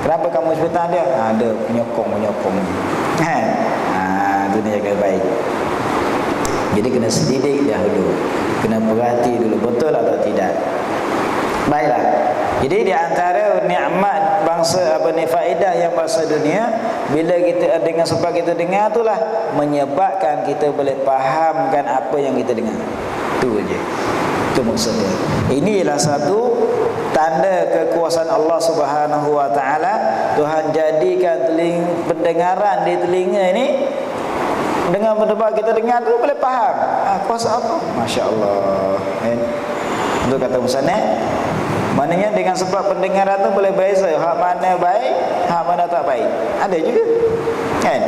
Kenapa kamu fitnah dia? Ada penyokong. Itu dia jaga baik. Jadi kena selidik dahulu. Kena perhati dulu betul atau tidak. Baiklah. Jadi di antara nikmat bangsa faedah yang bangsa dunia, bila kita dengar, sebab kita dengar itulah menyebabkan kita boleh fahamkan apa yang kita dengar. Itu aja. Itu maksudnya. Ini ialah satu tanda kekuasaan Allah Subhanahu wa taala. Tuhan jadikan pendengaran di telinga ini, dengan berdebat kita dengar tu boleh faham. Kuasa apa? Masya-Allah. Itu kata musannaf. Maknanya dengan sebab pendengaran tu boleh beza hak mana baik, hak mana tak baik. Ada juga. Kan?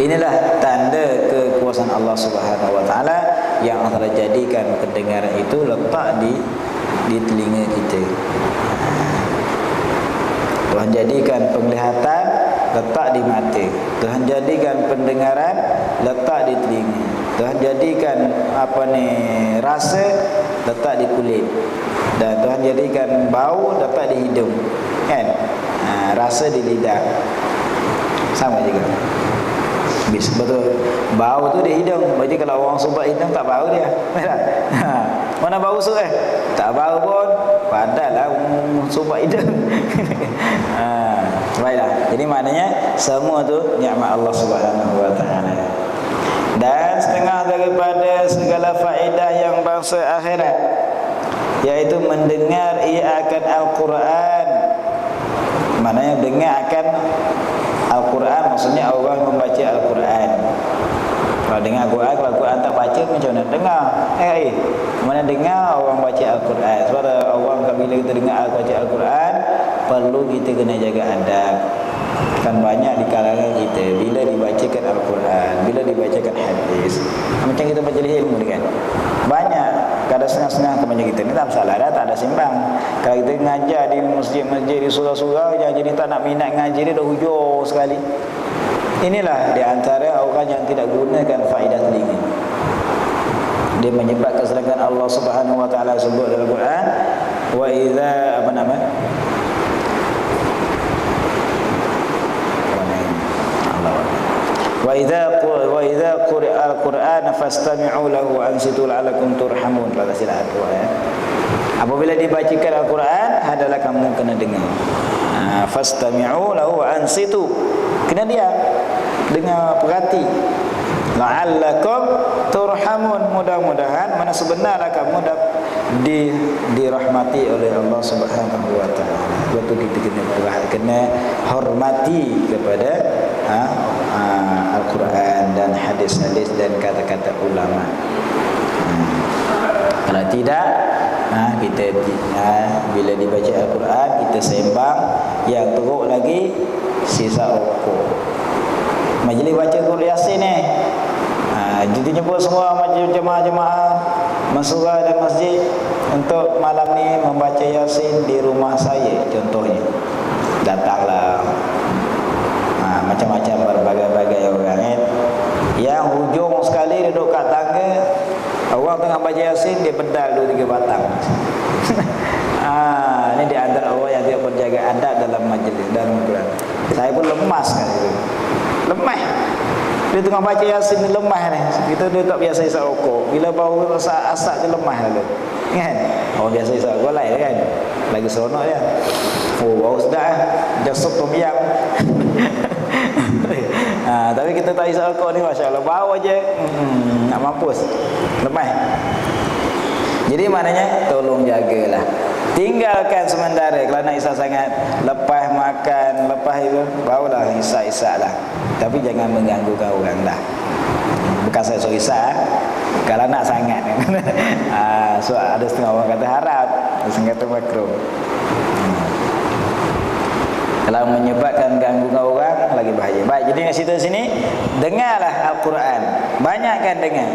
Inilah tanda kekuasaan Allah Subhanahu wa taala yang Allah jadikan pendengaran itu letak di telinga kita. Tuhan jadikan penglihatan letak di mata. Tuhan jadikan pendengaran letak di telinga. Tuhan jadikan rasa letak di kulit. Dan Tuhan jadikan bau letak di hidung. Kan? Rasa di lidah. Sama juga. Betul. Bau tu di hidung. Berarti kalau orang subak hidung tak bau dia. Mana bau su tak bau pun. Padahlah subak hidung. Baiklah. Jadi maknanya semua tu nikmat Allah Subhanahu wa taala. Dan setengah daripada segala faedah yang bangsa akhirat, iaitu mendengar ia akan Al-Quran. Maknanya dengar akan Al-Quran, maksudnya orang membaca Al-Quran. Kalau dengar Al-Quran, kalau Al-Quran tak baca, macam mana dengar? Mana dengar orang baca Al-Quran. Sebab orang bila kita dengar baca Al-Quran, perlu kita kena jaga adab. Kan banyak di kalangan kita bila dibacakan Al-Quran, bila dibacakan hadis, macam kita baca ilmu kan, banyak kadang setengah-setengah teman kita ni tak masalah dah, tak ada simbang. Kalau kita ngajar di masjid-masjid, di surau-surau, jadi tak nak minat ngaji dia dah hujung sekali. Inilah di antara orang yang tidak gunakan faedah telinga. Dia menyebabkan, sedangkan Allah Subhanahu wa taala sebut dalam Quran, wa idza wa idza quri'a al-Qur'an fastami'u lahu wa ansitu la'allakum turhamun. Kata silap tu apabila dibacakan Al-Quran, adalah kamu kena dengar. Fastami'u lahu wa ansitu, kena dia dengar, perhati. La'allakum turhamun, mudah-mudahan mana sebenarnya kamu dirahmati oleh Allah Subhanahu wa taala. Waktu kita kena hormati kepada Al-Quran dan hadis-hadis dan kata-kata ulama. Kalau tidak, kita bila dibaca Al-Quran kita sembang, yang teruk lagi sisa rokok. Majlis baca Quran Yasin ni, jadi jemput semua jemaah-jemaah masyarakat dan masjid untuk malam ni membaca Yasin di rumah saya contohnya. Datanglah macam-macam berbagai-bagai orang yang hujung sekali duduk kat tangga, orang tengah baca Yasin, dia pedal 2-3 batang. Ini di antara orang yang tidak berjaga adab dalam majlis, dalam Quran. Saya pun lemas kan itu. Lemah. Dia tengah baca Yasin ni lemah ni. Kita dia tak biasa isap rokok. Bila bau asap dia lemah lalu. Kan? Orang biasa isap rokok lain kan. Lagi seronok dia. Oh, bau sedap jasuk tom yam. Tapi kita tak isap rokok ni, masya-Allah, bau aja. Nak mampus. Lemah. Jadi maknanya tolong jagalah. Tinggalkan sementara. Kalau nak isap sangat, lepas makan, lepas itu barulah isap-isap lah. Tapi jangan mengganggukan orang dah. Bukan saya suruh isap. Kalau nak sangat. So ada setengah orang kata haram, setengah kata makruh. Kalau menyebabkan gangguan orang, lagi bahaya. Baik, jadi cerita sini, dengarlah Al-Quran. Banyakkan dengar.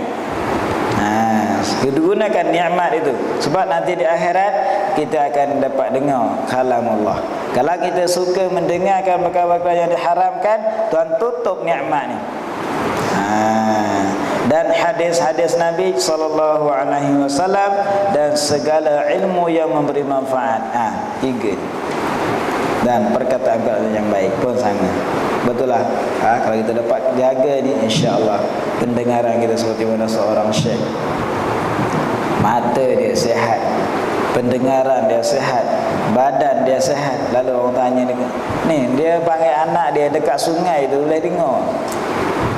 Gunakan nikmat itu. Sebab nanti di akhirat kita akan dapat dengar kalam Allah. Kalau kita suka mendengarkan perkara-perkara yang diharamkan, Tuhan tutup nikmat ni. Dan hadis-hadis Nabi SAW dan segala ilmu yang memberi manfaat. Tiga. Dan perkataan yang baik pun sama. Betul lah. Kalau kita dapat jaga ni, insya-Allah pendengaran kita seperti mana seorang syekh. Mata dia sihat, pendengaran dia sihat, badan dia sihat. Lalu orang tanya dia, ni dia panggil anak dia dekat sungai tu boleh dengar.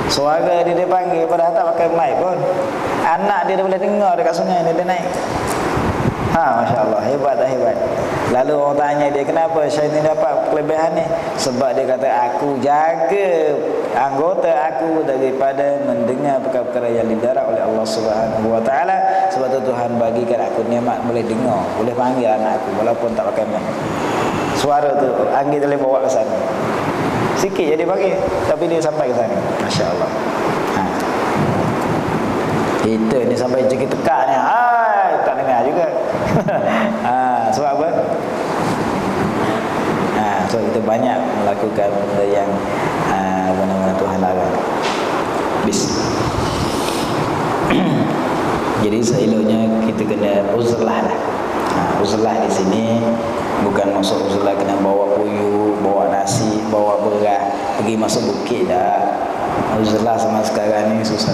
Suara dia panggil padahal tak pakai mic pun. Anak dia boleh dengar dekat sungai dia naik. Masya Allah, hebat tak hebat. Lalu orang tanya dia, kenapa Syekh ni dapat kelebihan ni? Sebab dia kata, aku jaga anggota aku daripada mendengar perkara-perkara yang dilarang oleh Allah Subhanahu Wa Taala. Sebab tu Tuhan bagikan aku nikmat boleh dengar, boleh panggil anak aku walaupun tak pakai mic. Suara tu angin boleh bawa ke sana. Sikit je dia panggil, tapi dia sampai ke sana. Masya Allah. Kita ni sampai jeki tekak ni, tak dengar juga. Sebab apa? So kita banyak melakukan benda yang benar-benar Tuhan larang. Jadi seeloknya kita kena uzlah lah. Uzlah di sini bukan maksud uzlah kena bawa puyuh, bawa nasi, bawa beras, pergi masuk bukit dah. Uzlah sama sekarang ni susah.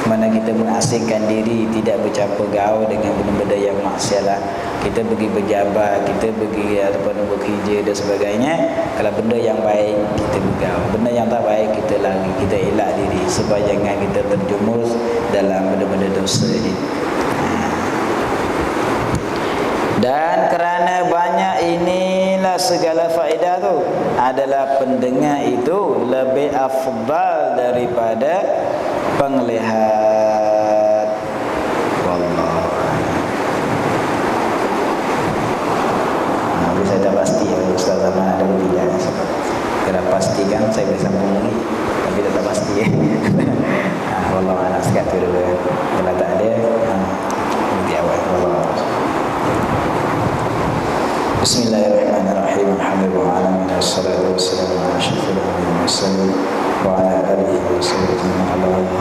Mana kita mengasingkan diri, tidak bercampur gaul dengan benda-benda yang maksiat lah. Kita pergi berjabat, kita pergi ataupun bekerja dan sebagainya. Kalau benda yang baik kita bergaul, benda yang tak baik kita lari, kita elak diri supaya jangan kita terjumus dalam benda-benda dosa ni. Dan kerana banyak inilah segala faedah tu, adalah pendengar itu lebih afdal daripada penglihat. Wallah. Saya tak pasti Ustaz Zaman ada berbincang. Kalau pastikan saya boleh sambung lagi, tapi tak pasti. Wallah anak sekat tu dulu. Kalau tak ada, nanti awal. Wallah. Bismillahirrahmanirrahim. Alhamdulillah alamin wassalatu wassalamu ala asyrafil anbiya'i wal mursalin wa ala alihi wa sahbihi wa man wala.